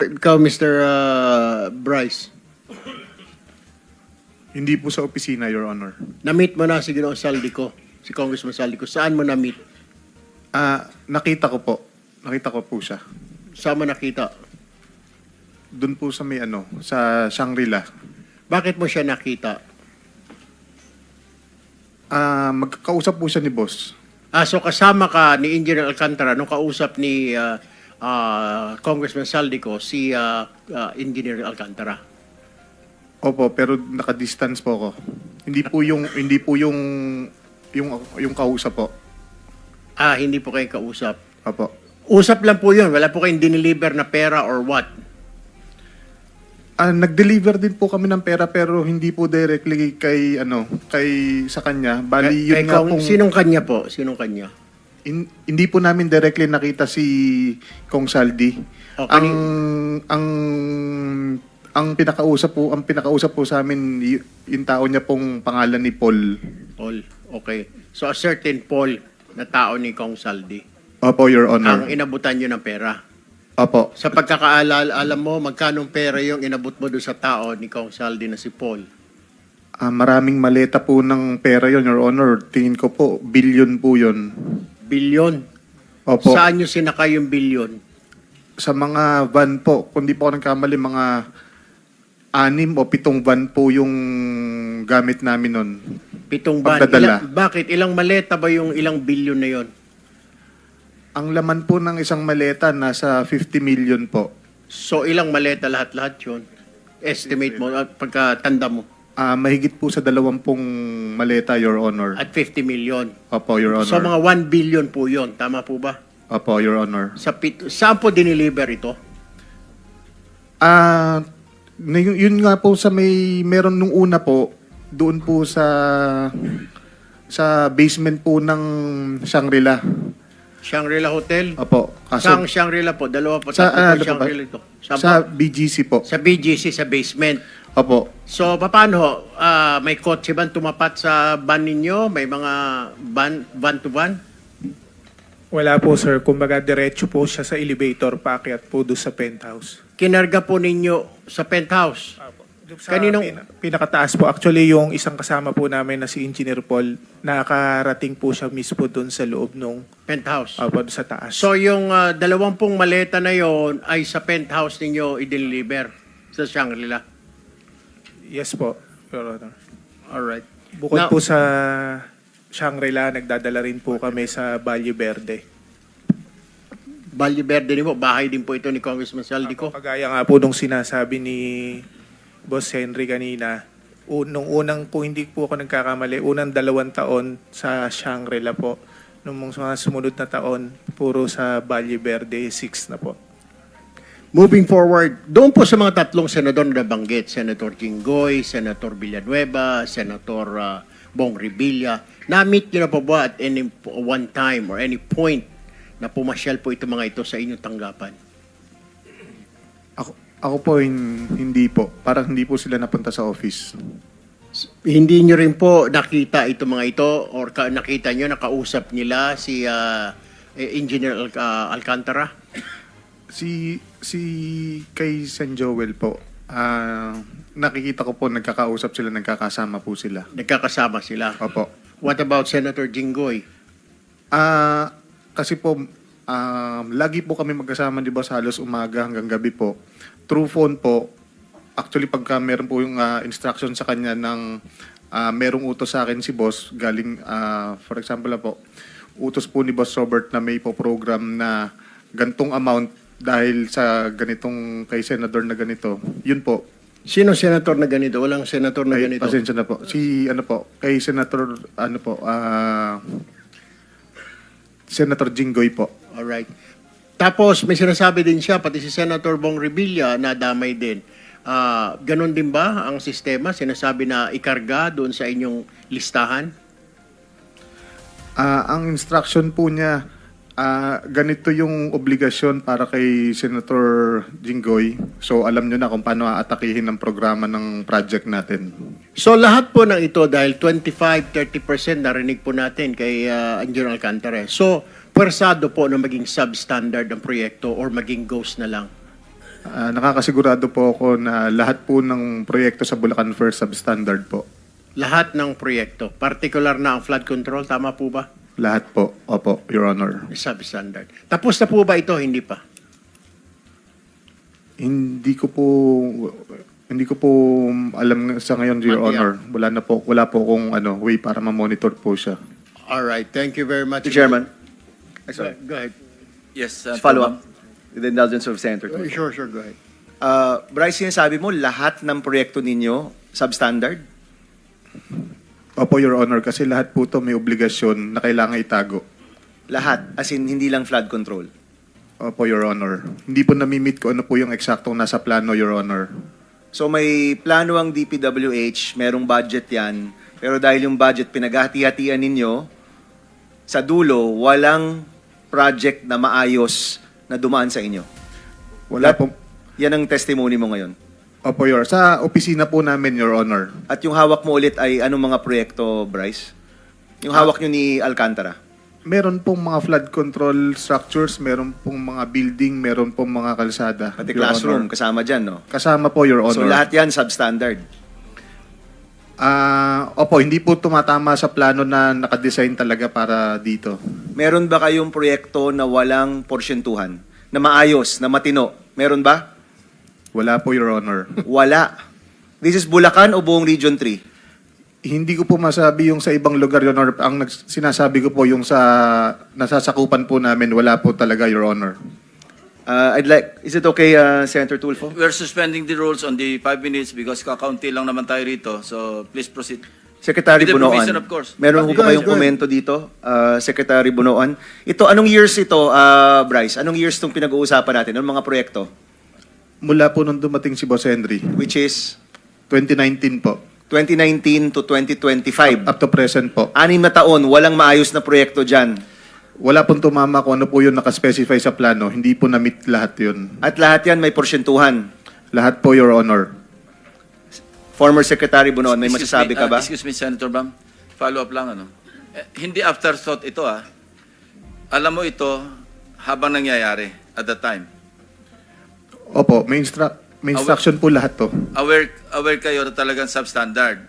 Ikaw, Mr. Bryce, Hindi po sa opisina, Your Honor. na-meet mo na si Ginoong Saldico, si Congressman Saldico. Saan mo na-meet? Nakita ko po. Nakita ko po siya. Saan mo nakita? Doon po sa may sa Shangri-La. Bakit mo siya nakita? Magkakausap po siya ni boss. So kasama ka ni Engineer Alcantara nung kausap ni Congressman Saldico si Engineer Alcantara. Opo, pero naka-distance po ako. Hindi po yung kausap po. Hindi po kayo kausap. Opo. Usap lang po yun. Wala po kayong dineliver na pera or what? Nag-deliver din po kami ng pera pero hindi po directly kay sa kanya. Bali yun nga pong Sinong kanya po? Sinong kanya? hindi po namin directly nakita si Kong Saldi. Okay. Ang pinakausap po sa amin yung tao niya pong pangalan ni Paul. Paul. Okay. So a certain Paul na tao ni Kong Saldi. Opo, Your Honor. Ang inabutan nyo ng pera. Opo. Sa pagkakaalala, alam mo, magkanong pera yung inabot mo doon sa tao ni Kong Saldi na si Paul? Maraming maleta po ng pera yon, Your Honor. Tingin ko po, billion po yon. Bilyon? Opo. Saan nyo sinakay yung bilyon? Sa mga van po, kung di po ako nagkamali, mga 6 o 7 van po yung gamit namin nun. 7 van. Pagdadala. Bakit? Ilang maleta ba yung ilang bilyon na yon? Ang laman po ng isang maleta, nasa 50 million po. So ilang maleta lahat-lahat yun? Estimate mo at pagkatanda mo? Mahigit po sa 20 maleta, Your Honor. At 50 million. Opo, Your Honor. So mga 1 billion po yun. Tama po ba? Opo, Your Honor. Saan po dineliver ito? Yun nga po sa meron nung una po, doon po sa basement po ng Shangri-La. Shangri-La Hotel? Opo. Saan Shangri-La po? Dalawa po. Sa, Tatlo po Shangri-La ito. sa BGC po. Sa BGC, sa basement. Opo. So, paano ho? May kotse ba tumapat sa van ninyo? May mga van to van? Wala po, sir. Kumbaga, diretso po siya sa elevator, paakyat po doon sa penthouse. Kinarga po ninyo sa penthouse? Sa pinakataas po. Actually, yung isang kasama po namin na si Engineer Paul, nakarating po siya mismo doon sa loob nung Penthouse? doon sa taas. So, yung 20 maleta na yon ay sa penthouse ninyo i-deliver sa Shangri-La? Yes po, Your Honor. Alright. Bukod Now- po sa Shangri-La, nagdadala rin po kami sa Valle Verde. Valle Verde din po, bahay din po ito ni Congressman Saldico. Kagaya nga po nung sinasabi ni Boss Henry kanina, nung unang, kung hindi po ako nagkakamali, unang 2 taon sa Shangri-La po. Nung mga sumunod na taon, puro sa Valle Verde, 6 na po. Moving forward, doon po sa mga 3 senador na nabanggit, Senator Jinggoy, Senator Villanueva, Senator Bong Revilla, na-meet nyo na po ba at any one time or any point na pumasyal po ito mga ito sa inyong tanggapan? Ako po, hindi po. Parang hindi po sila napunta sa office. Hindi nyo rin po nakita ito mga ito or nakita nyo, nakausap nila si Engineer Alcantara? Si kay San Joel po, nakikita ko po nagkakausap sila, nagkakasama po sila. Nagkakasama sila? Opo. What about Senator Jinggoy? Kasi po, lagi po kami magkasama, di ba, sa halos umaga hanggang gabi po. Through phone po, actually pagka meron po yung instruction sa kanya ng merong utos sa akin si boss, galing, for example na po, utos po ni Boss Robert na may po program na gantong amount dahil sa ganitong kay senador na ganito. Yun po. Sino senator na ganito? Walang senator na ganito? Pasensya na po. Kay Senator, Senator Jinggoy po. Alright. Tapos may sinasabi din siya, pati si Senator Bong Revilla na damay din. Ganon din ba ang sistema? Sinasabi na ikarga doon sa inyong listahan? Ang instruction po niya, ganito yung obligasyon para kay Senator Jinggoy. So alam nyo na kung paano aatakihin ang programa ng project natin. So lahat po ng ito dahil 25-30% narinig po natin kay Engineer Alcantara. So pwersado po na maging substandard ang proyekto or maging ghost na lang. Nakakasigurado po ako na lahat po ng proyekto sa Bulacan First substandard po. Lahat ng proyekto, particular na ang flood control, tama po ba? Lahat po. Opo, Your Honor. Substandard. Tapos na po ba ito? Hindi pa. Hindi ko po alam sa ngayon, Your Honor. Wala po kung way para ma-monitor po siya. All right. Thank you very much. Mr. Chairman, Go ahead. Yes, follow up with the indulgence of Senator Tulfo. Sure, go ahead. Bryce, sinasabi mo lahat ng proyekto ninyo substandard? Opo, Your Honor, kasi lahat po to may obligasyon na kailangan itago. Lahat, as in hindi lang flood control. Opo, Your Honor. Hindi po namimit ko ano po yung eksaktong nasa plano, Your Honor. So may plano ang DPWH, merong budget yan, pero dahil yung budget pinaghati-hatian ninyo, sa dulo, walang project na maayos na dumaan sa inyo. Wala po. Yan ang testimony mo ngayon. Opo, Your. Sa opisina po namin, Your Honor. At yung hawak mo ulit ay anong mga proyekto, Bryce? Yung hawak nyo ni Alcantara? Meron pong mga flood control structures, meron pong mga building, meron pong mga kalsada. Pati Your classroom, Honor. kasama dyan, no? Kasama po, Your Honor. So lahat yan substandard. Opo, hindi po tumatama sa plano na nakadesign talaga para dito. Meron ba kayong proyekto na walang porsyentuhan? Na maayos, na matino? Meron ba? Wala po, Your Honor. Wala. This is Bulacan o buong Region 3? Hindi ko po masabi yung sa ibang lugar, Your Honor. Ang sinasabi ko po yung sa nasasakupan po namin, wala po talaga, Your Honor. Is it okay, Senator Tulfo? We're suspending the rules on the 5 minutes because kakaunti lang naman tayo rito. So please proceed. Secretary With the Bunoan, provision, of course. meron ko ba kayong komento dito, Secretary Bunoan? Ito, anong years ito, Bryce? Anong years itong pinag-uusapan natin? Anong mga proyekto? Mula po nung dumating si Boss Henry. Which is? 2019 po. 2019 to 2025. Up to present po. 6 na taon, walang maayos na proyekto dyan. Wala pong tumama kung ano po yung nakaspecify sa plano. Hindi po na-meet lahat yun. At lahat yan may porsyentuhan. Lahat po, Your Honor. Former Secretary Bunoan, may Excuse masasabi me, ka ba? Excuse me, Senator Bam. Follow up lang, ano? Hindi afterthought ito, ah. Alam mo ito habang nangyayari at the time. Opo, may instruction po lahat to. Aware kayo na talagang substandard.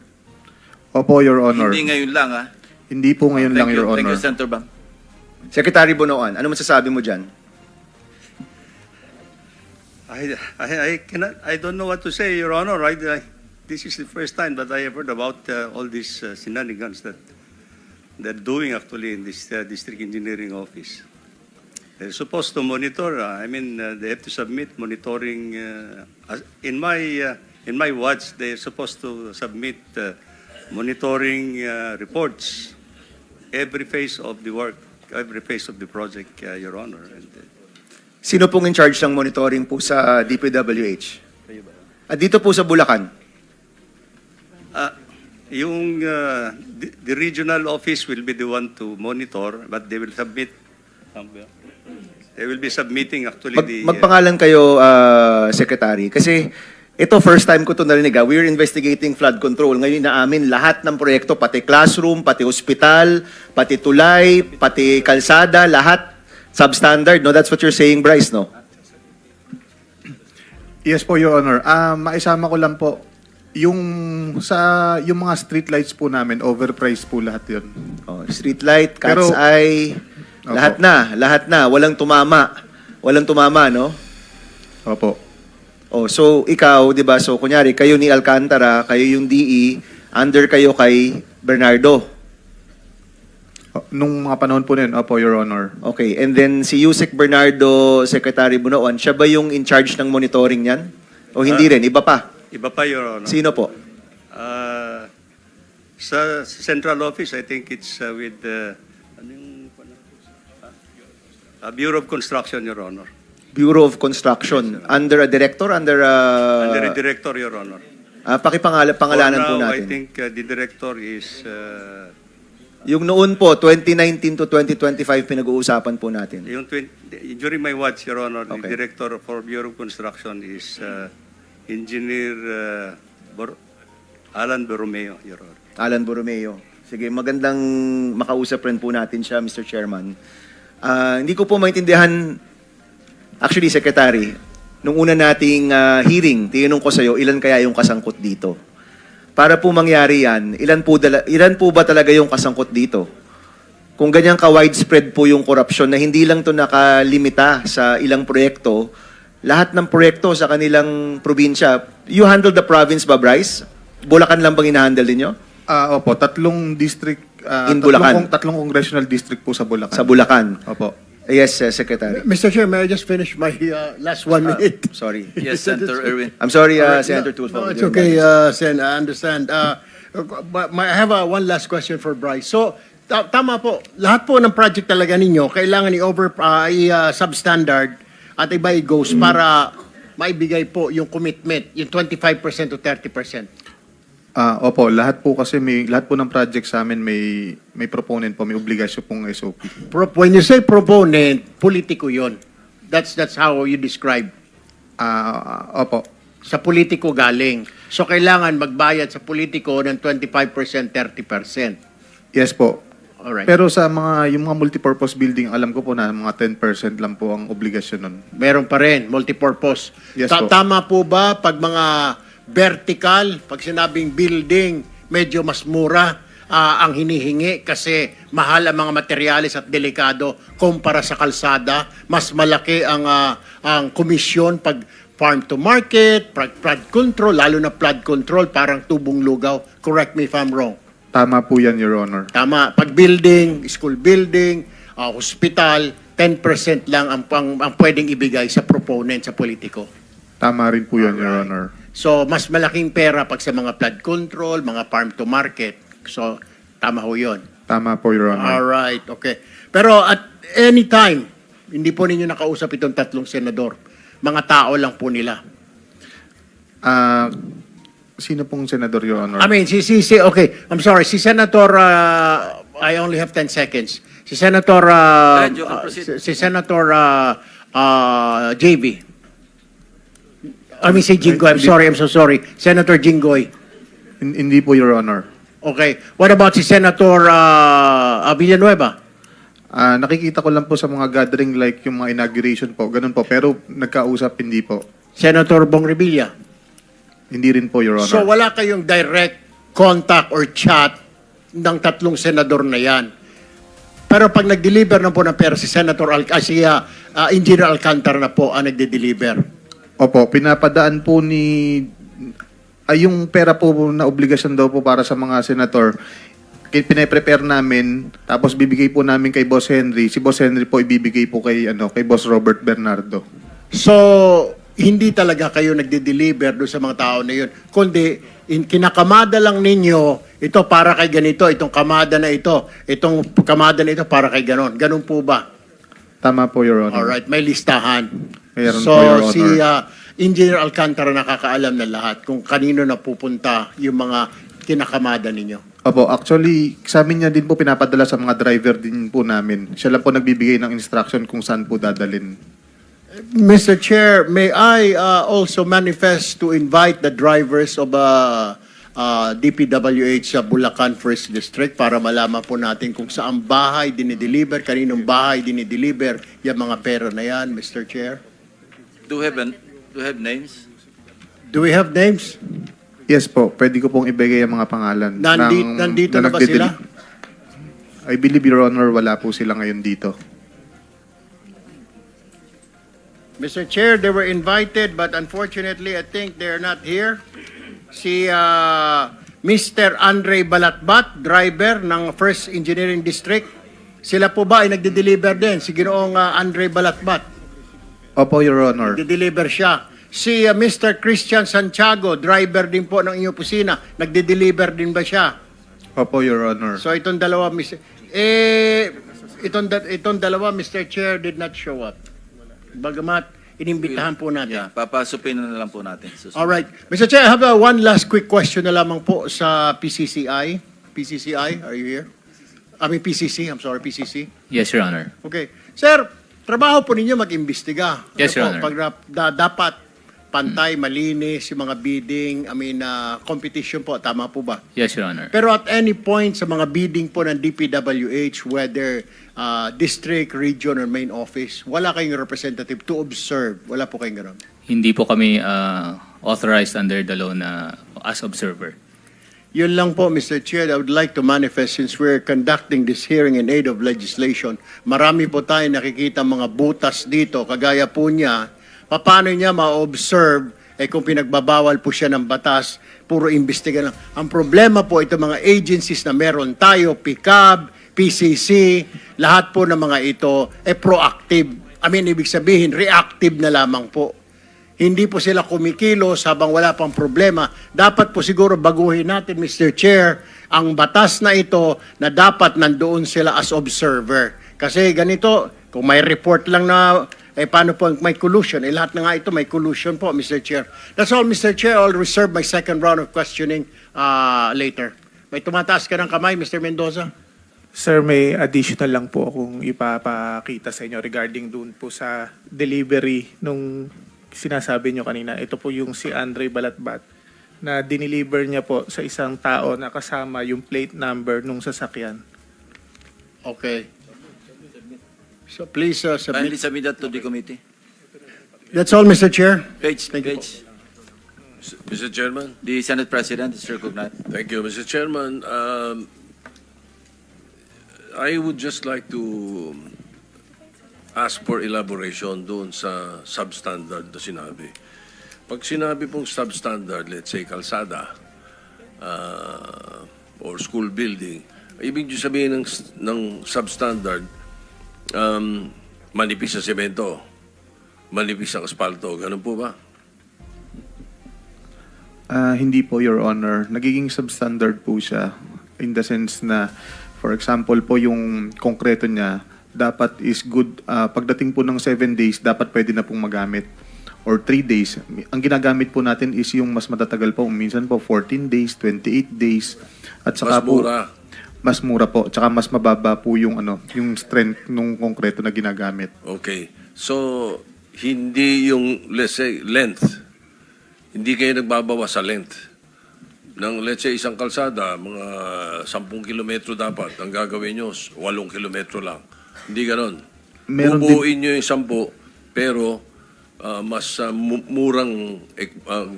Opo, Your Honor. Hindi ngayon lang, ah. Hindi po ngayon lang, Your Thank Honor. you, Senator Bam. Secretary Bunoan, ano masasabi mo dyan? I don't know what to say, Your Honor. This is the first time that I have heard about all these shenanigans that they're doing actually in this district engineering office. They're supposed to monitor. They have to submit monitoring. In my watch, they're supposed to submit monitoring reports every phase of the work, every phase of the project, Your Honor. Sino pong in charge ng monitoring po sa DPWH? At dito po sa Bulacan? The regional office will be the one to monitor, but they will submit. They will be submitting actually Magpangalan kayo, Secretary, kasi ito first time ko ito narinig. We're investigating flood control. Ngayon inaamin lahat ng proyekto, pati classroom, pati hospital, pati tulay, pati kalsada, lahat substandard. No, that's what you're saying, Bryce, no? Yes po, Your Honor. Maisama ko lang po, yung mga street lights po namin, overpriced po lahat yun. Oh, street light, Pero- cat's eye, lahat na. Walang tumama, no? Opo. Oh, so ikaw, 'di ba? So kunyari kayo ni Alcantara, kayo yung DE, under kayo kay Bernardo. Nung mga panahon po na yun, opo, Your Honor. Okay, and then si Yusek Bernardo, Secretary Bunoan, siya ba yung in charge ng monitoring niyan? O hindi rin, iba pa? Iba pa, Your Honor. Sino po? Sa central office, I think it's with Bureau of Construction, Your Honor. Bureau of Construction. Under a director? Under Under the director, Your Honor. Pangalanan po For now, natin. I think the director is Yung noon po, 2019 to 2025, pinag-uusapan po natin. during my watch, Your Honor, the Okay. director for Bureau of Construction is Engineer Alan Borromeo, Your Honor. Alan Borromeo. Sige, magandang makausap rin po natin siya, Mr. Chairman. Hindi ko po maintindihan, actually, Secretary, nung una nating hearing, tinanong ko sa'yo, ilan kaya yung kasangkot dito? Para po mangyari yan, ilan po ba talaga yung kasangkot dito? Kung ganyan ka-widespread po yung korupsyon na hindi lang to nakalimita sa ilang proyekto, lahat ng proyekto sa kanilang probinsya, you handle the province ba, Bryce? Bulacan lang bang ina-handle ninyo? Opo, tatlong district, In Bulacan? tatlong congressional district po sa Bulacan. Sa Bulacan? Opo. Yes, Secretary. Mr. Chair, may I just finish my last 1 minute? Sorry. Yes, Senator Erwin. I'm sorry, All right, Senator Tulfo. No, it's okay, Sen. I understand. But I have one last question for Bryce. So, tama po. Lahat po ng project talaga ninyo, kailangan i-substandard at iba i-goes para maibigay po yung commitment, yung 25% to 30%. Opo, lahat po ng project sa amin may proponent po, may obligasyon pong SOP. When you say proponent, politiko yon. That's how you describe. Opo. Sa politiko galing. So, kailangan magbayad sa politiko ng 25%, 30%. Yes po. Alright. Pero sa yung mga multipurpose building, alam ko po na mga 10% lang po ang obligasyon nun. Meron pa rin, multipurpose. Yes po. Tama po ba pag mga vertical, pag sinabing building, medyo mas mura ang hinihingi kasi mahal ang mga materyales at delikado kumpara sa kalsada, mas malaki ang komisyon pag farm to market, flood control, lalo na flood control, parang tubong lugaw. Correct me if I'm wrong. Tama po yan, Your Honor. Tama. Pag building, school building, hospital, 10% lang ang pwedeng ibigay sa proponent, sa politiko. Tama rin po yan, Your Honor. So, mas malaking pera pag sa mga flood control, mga farm to market. So, tama ho yun. Tama po, Your Honor. Alright, okay. Pero at any time, hindi po ninyo nakausap itong tatlong senador. Mga tao lang po nila. Sino pong senador, Your Honor? I mean, okay, I'm sorry, si Senator, I only have 10 seconds. Si Senator, You can proceed. si Senator JB. I mean, si Jinggoy, I'm so sorry. Senator Jinggoy. Hindi po, Your Honor. Okay. What about si Senator Villanueva? Nakikita ko lang po sa mga gathering like yung mga inauguration po, ganun po. Pero nagkausap, hindi po. Senator Bong Revilla? Hindi rin po, Your Honor. So wala kayong direct contact or chat ng tatlong senador na yan. Pero pag nag-deliver na po ng pera si Engineer Alcantara na po ang nagde-deliver. Opo, pinapadaan po yung pera po na obligasyon daw po para sa mga senator, pine-prepare namin, tapos bibigay po namin kay Boss Henry. Si Boss Henry po ibibigay po kay Boss Robert Bernardo. So, hindi talaga kayo nagde-deliver doon sa mga tao na yun. Kundi, kinakamada lang ninyo, ito para kay ganito, itong kamada na ito, itong kamada na ito para kay ganon. Ganon po ba? Tama po, Your Honor. Alright, may listahan. Mayroon So, po, Your Honor. si Engineer Alcantara nakakaalam na lahat kung kanino na pupunta yung mga kinakamada ninyo. Opo, actually, sa amin niya din po pinapadala sa mga driver din po namin. Siya lang po nagbibigay ng instruction kung saan po dadalhin. Mr. Chair, may I also manifest to invite the drivers of DPWH sa Bulacan First District para malaman po natin kung saan bahay dinideliver, kaninong bahay dinideliver yung mga pera na yan, Mr. Chair. Do you have names? Do we have names? Yes po, pwede ko pong ibigay ang mga pangalan. Nandito na ba sila? I believe, Your Honor, wala po sila ngayon dito. Mr. Chair, they were invited but unfortunately I think they're not here. Si Mr. Andre Balatbat, driver ng First Engineering District. Sila po ba ay nagde-deliver din? Si Ginoong Andre Balatbat. Opo, Your Honor. Nagde-deliver siya. Si Mr. Christian Santiago, driver din po ng inyong pusina. Nagde-deliver din ba siya? Opo, Your Honor. So itong dalawa, itong dalawa, Mr. Chair, did not show up. Bagamat inimbitahan po natin. Yeah, papasupin na lang po natin. Susunod. All right. Mr. Chair, I have one last quick question na lamang po sa PCCI. PCCI, are you here? I mean PCC, I'm sorry, PCC. Yes, Your Honor. Okay. Sir, trabaho po ninyo mag-imbestiga. Yes, Your Ano po, Honor. Pag dapat pantay, malinis, yung mga bidding, competition po, tama po ba? Yes, Your Honor. Pero at any point sa mga bidding po ng DPWH, whether district, region, or main office, wala kayong representative to observe. Wala po kayong gano'n. Hindi po kami authorized under the law na as observer. Yun lang po, Mr. Chair, I would like to manifest since we're conducting this hearing in aid of legislation. Marami po tayo nakikita mga butas dito, kagaya po niya, paano niya ma-observe kung pinagbabawal po siya ng batas, puro imbestiga lang. Ang problema po ito mga agencies na meron tayo, PICAB, PCC, lahat po ng mga ito proactive. Ibig sabihin, reactive na lamang po. Hindi po sila kumikilos habang wala pang problema. Dapat po siguro baguhin natin, Mr. Chair, ang batas na ito na dapat nandoon sila as observer. Kasi ganito, kung may report lang na paano po may collusion? Lahat na nga ito may collusion po, Mr. Chair. That's all, Mr. Chair. I'll reserve my second round of questioning later. May tumataas ka ng kamay, Mr. Mendoza? Sir, may additional lang po akong ipapakita sa inyo regarding dun po sa delivery nung sinasabi nyo kanina. Ito po yung si Andre Balatbat na dineliver niya po sa isang tao na kasama yung plate number nung sasakyan. Okay. So please Kindly submit. submit that to the committee. That's all, Mr. Chair. Page, Thank you page. Mr. Chairman. The Senate President is recognized. Thank you, Mr. Chairman. I would just like to ask for elaboration doon sa substandard na sinabi. Pag sinabi pong substandard, let's say kalsada or school building, ibig sabihin ng substandard, manipis sa semento, manipis sa asfalto, ganun po ba? Hindi po, Your Honor. Nagiging substandard po siya in the sense na, for example po, yung konkreto niya, dapat is good. Pagdating po ng 7 days, dapat pwede na pong magamit. Or 3 days. Ang ginagamit po natin is yung mas matatagal po. Minsan po 14 days, 28 days. At saka Mas mura. Mas mura po. Tsaka mas mababa po yung yung strength nung konkreto na ginagamit. Okay. So, hindi yung, let's say, length. Hindi kayo nagbabawa sa length. Ng, let's say, isang kalsada, mga 10 kilometro dapat. Ang gagawin nyo, 8 kilometro lang. Hindi ganon. Bubuuin nyo yung 10, pero mas murang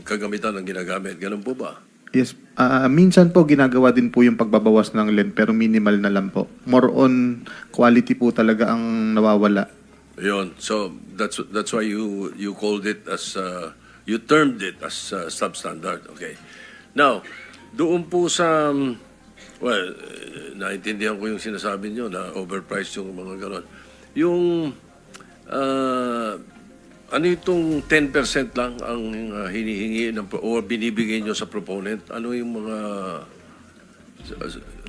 kagamitan ng ginagamit. Ganon po ba? Yes. Minsan po ginagawa din po yung pagbabawas ng length pero minimal na lang po. More on quality po talaga ang nawawala. Yun. So, that's why you called it as, you termed it as substandard. Okay. Now, doon po sa, well, naintindihan ko yung sinasabi nyo na overpriced yung mga ganon. Yung, ano itong 10% lang ang hinihingi o binibigay nyo sa proponent? Ano yung mga...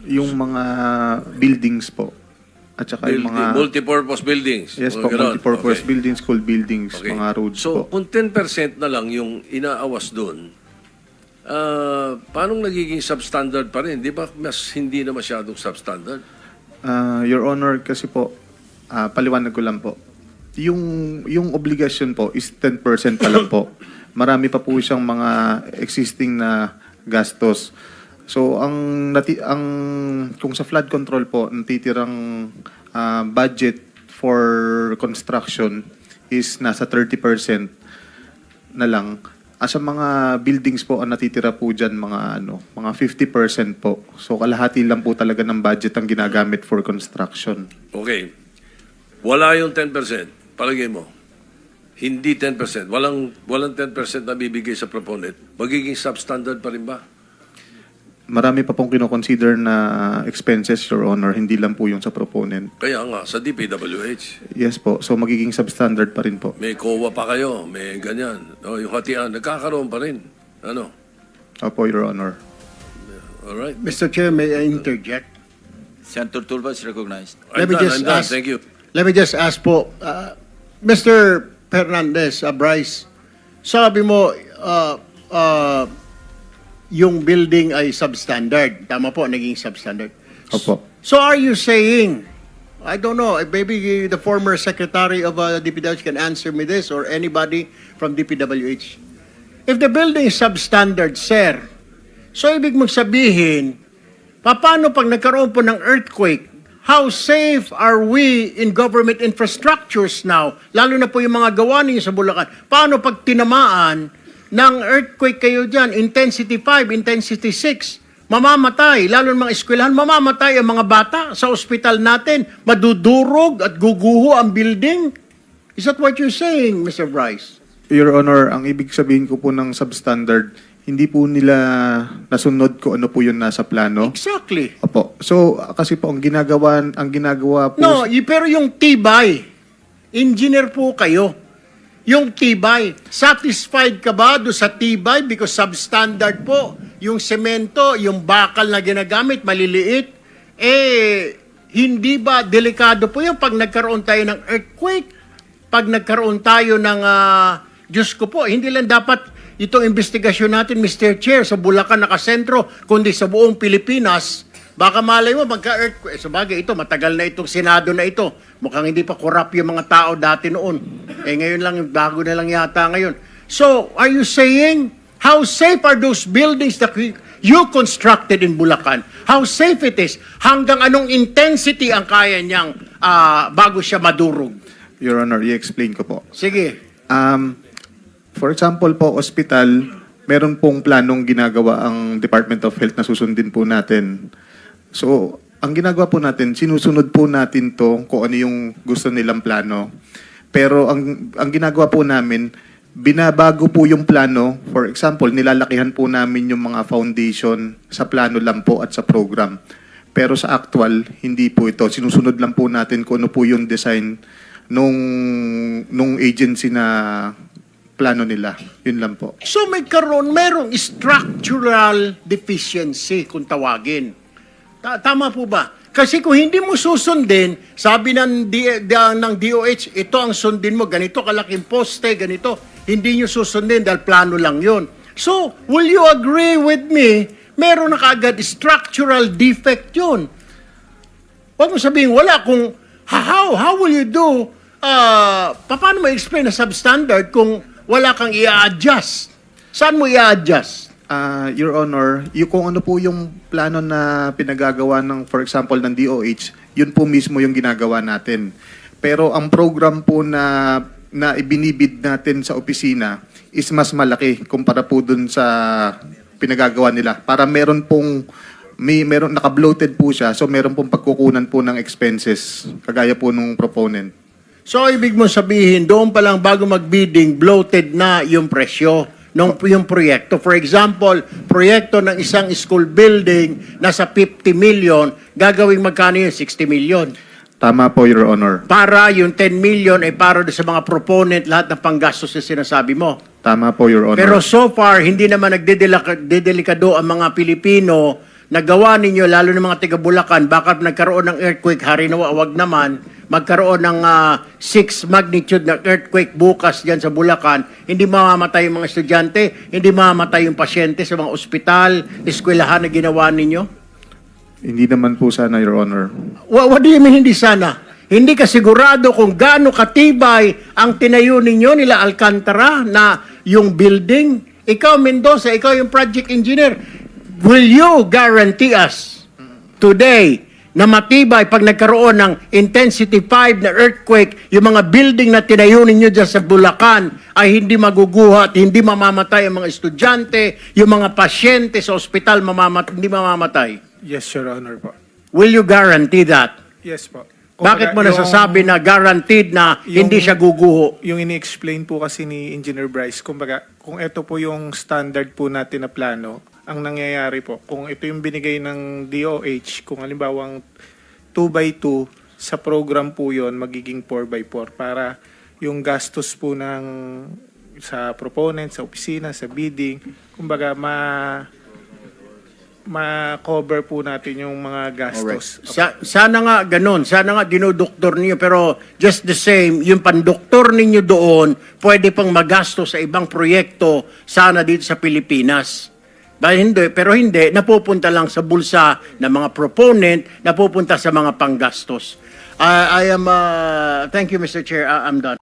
Yung mga buildings po. At saka yung mga... Multipurpose buildings? Yes mga po, ganon. multipurpose Okay. buildings, school buildings, Okay. mga roads So, po. kung 10% na lang yung inaawas doon, paano nagiging substandard pa rin? Di ba mas hindi na masyadong substandard? Your Honor, kasi po, paliwanag ko lang po. Yung obligasyon po is 10% pa lang po. Marami pa po siyang mga existing na gastos. So, kung sa flood control po, natitirang budget for construction is nasa 30% na lang. Sa mga buildings po, ang natitira po dyan, mga 50% po. So, kalahati lang po talaga ng budget ang ginagamit for construction. Okay. Wala yung 10%. Palagay mo. Hindi 10%. Walang 10% na bibigay sa proponent. Magiging substandard pa rin ba? Marami pa pong kinoconsider na expenses, Your Honor, hindi lang po yung sa proponent. Kaya nga, sa DPWH, Yes po, so magiging substandard pa rin po. may COA pa kayo, may ganyan. O, yung hatian, nagkakaroon pa rin. Ano? Opo, Your Honor. Alright. Mr. Chair, may I interject? Senator Tulfo is recognized. Let me just I'm done. ask- Thank you. Let me just ask po, Mr. Fernandez, Bryce, sabi mo, yung building ay substandard. Tama po, naging substandard. Opo. So are you saying, I don't know, maybe the former secretary of DPWH can answer me this or anybody from DPWH. If the building is substandard, sir, so ibig mong sabihin, paano pag nagkaroon po ng earthquake, how safe are we in government infrastructures now? Lalo na po yung mga gawa ninyo sa Bulacan. Paano pag tinamaan ng earthquake kayo dyan, intensity 5, intensity 6, mamamatay, lalo ng mga eskwelahan, mamamatay ang mga bata sa ospital natin, madudurog at guguho ang building? Is that what you're saying, Mr. Bryce? Your Honor, ang ibig sabihin ko po ng substandard, hindi po nila nasunod ko ano po yung nasa plano. Exactly. Opo. So, kasi po ang ginagawa po... No, pero yung tibay, engineer po kayo. Yung tibay, satisfied ka ba do sa tibay? Because substandard po. Yung semento, yung bakal na ginagamit, maliliit. Hindi ba delikado po yun pag nagkaroon tayo ng earthquake? Pag nagkaroon tayo ng, Diyos ko po, hindi lang dapat itong investigasyon natin, Mr. Chair, sa Bulacan nakasentro, kundi sa buong Pilipinas. Baka malay mo, magka-earthquake. Sabagay, ito, matagal na itong Senado na ito. Mukhang hindi pa corrupt yung mga tao dati noon. Ngayon lang, bago na lang yata ngayon. So, are you saying, how safe are those buildings that you constructed in Bulacan? How safe it is? Hanggang anong intensity ang kaya niyang bago siya madurog? Your Honor, i-explain ko po. Sige. For example po, hospital, meron pong planong ginagawa ang Department of Health na susundin po natin. So, ang ginagawa po natin, sinusunod po natin to kung ano yung gusto nilang plano. Pero ang ginagawa po namin, binabago po yung plano. For example, nilalakihan po namin yung mga foundation sa plano lang po at sa program. Pero sa actual, hindi po ito. Sinusunod lang po natin kung ano po yung design nung agency na plano nila. Yun lang po. So merong structural deficiency kung tawagin. Tama po ba? Kasi kung hindi mo susundin, sabi ng DOH, ito ang sundin mo, ganito kalaking poste, ganito. Hindi nyo susundin dahil plano lang yun. So, will you agree with me, meron na kaagad structural defect yun? Huwag mo sabihin, wala kung, how will you do, paano mo explain na substandard kung wala kang i-adjust? Saan mo i-adjust? Your Honor, yung kung ano po yung plano na pinagagawa ng, for example, ng DOH, yun po mismo yung ginagawa natin. Pero ang program po na ibinibid natin sa opisina is mas malaki kumpara po dun sa pinagagawa nila. Para meron naka-bloated po siya, so meron pong pagkukunan po ng expenses, kagaya po nung proponent. So, ibig mo sabihin, doon pa lang bago mag-bidding, bloated na yung presyo yung proyekto. For example, proyekto ng isang school building nasa 50 million, gagawing magkano yun? 60 million. Tama po, Your Honor. Para yung 10 million ay para sa mga proponent, lahat ng panggastos na sinasabi mo. Tama po, Your Honor. Pero so far, hindi naman nagdedelikado ang mga Pilipino na gawa ninyo, lalo ng mga taga Bulacan, baka nagkaroon ng earthquake, harinawa, wag naman, magkaroon ng 6 magnitude na earthquake bukas dyan sa Bulacan, hindi mamamatay yung mga estudyante, hindi mamamatay yung pasyente sa mga ospital, eskwelahan na ginawa ninyo? Hindi naman po sana, Your Honor. What do you mean hindi sana? Hindi ka sigurado kung gaano katibay ang tinayo ninyo nila Alcantara na yung building? Ikaw, Mendoza, ikaw yung project engineer. Will you guarantee us today na matibay pag nagkaroon ng intensity 5 na earthquake, yung mga building na tinayo ninyo dyan sa Bulacan ay hindi maguguha at hindi mamamatay ang mga estudyante, yung mga pasyente sa ospital hindi mamamatay? Yes, Your Honor po. Will you guarantee that? Yes po. Bakit mo nasasabi na guaranteed na hindi siya guguho? Yung ini-explain po kasi ni Engineer Bryce, kumbaga, kung ito po yung standard po natin na plano, ang nangyayari po, kung ito yung binigay ng DOH, kung halimbawang 2x2, sa program po yon magiging 4x4 para yung gastos po sa proponent, sa opisina, sa bidding, kumbaga ma-cover po natin yung mga gastos. Sana nga ganun, sana nga dinodoktor niyo, pero just the same, yung pandoktor ninyo doon, pwede pang magasto sa ibang proyekto, sana dito sa Pilipinas. Pero hindi, napupunta lang sa bulsa ng mga proponent, napupunta sa mga panggastos. Thank you, Mr. Chair, I'm done.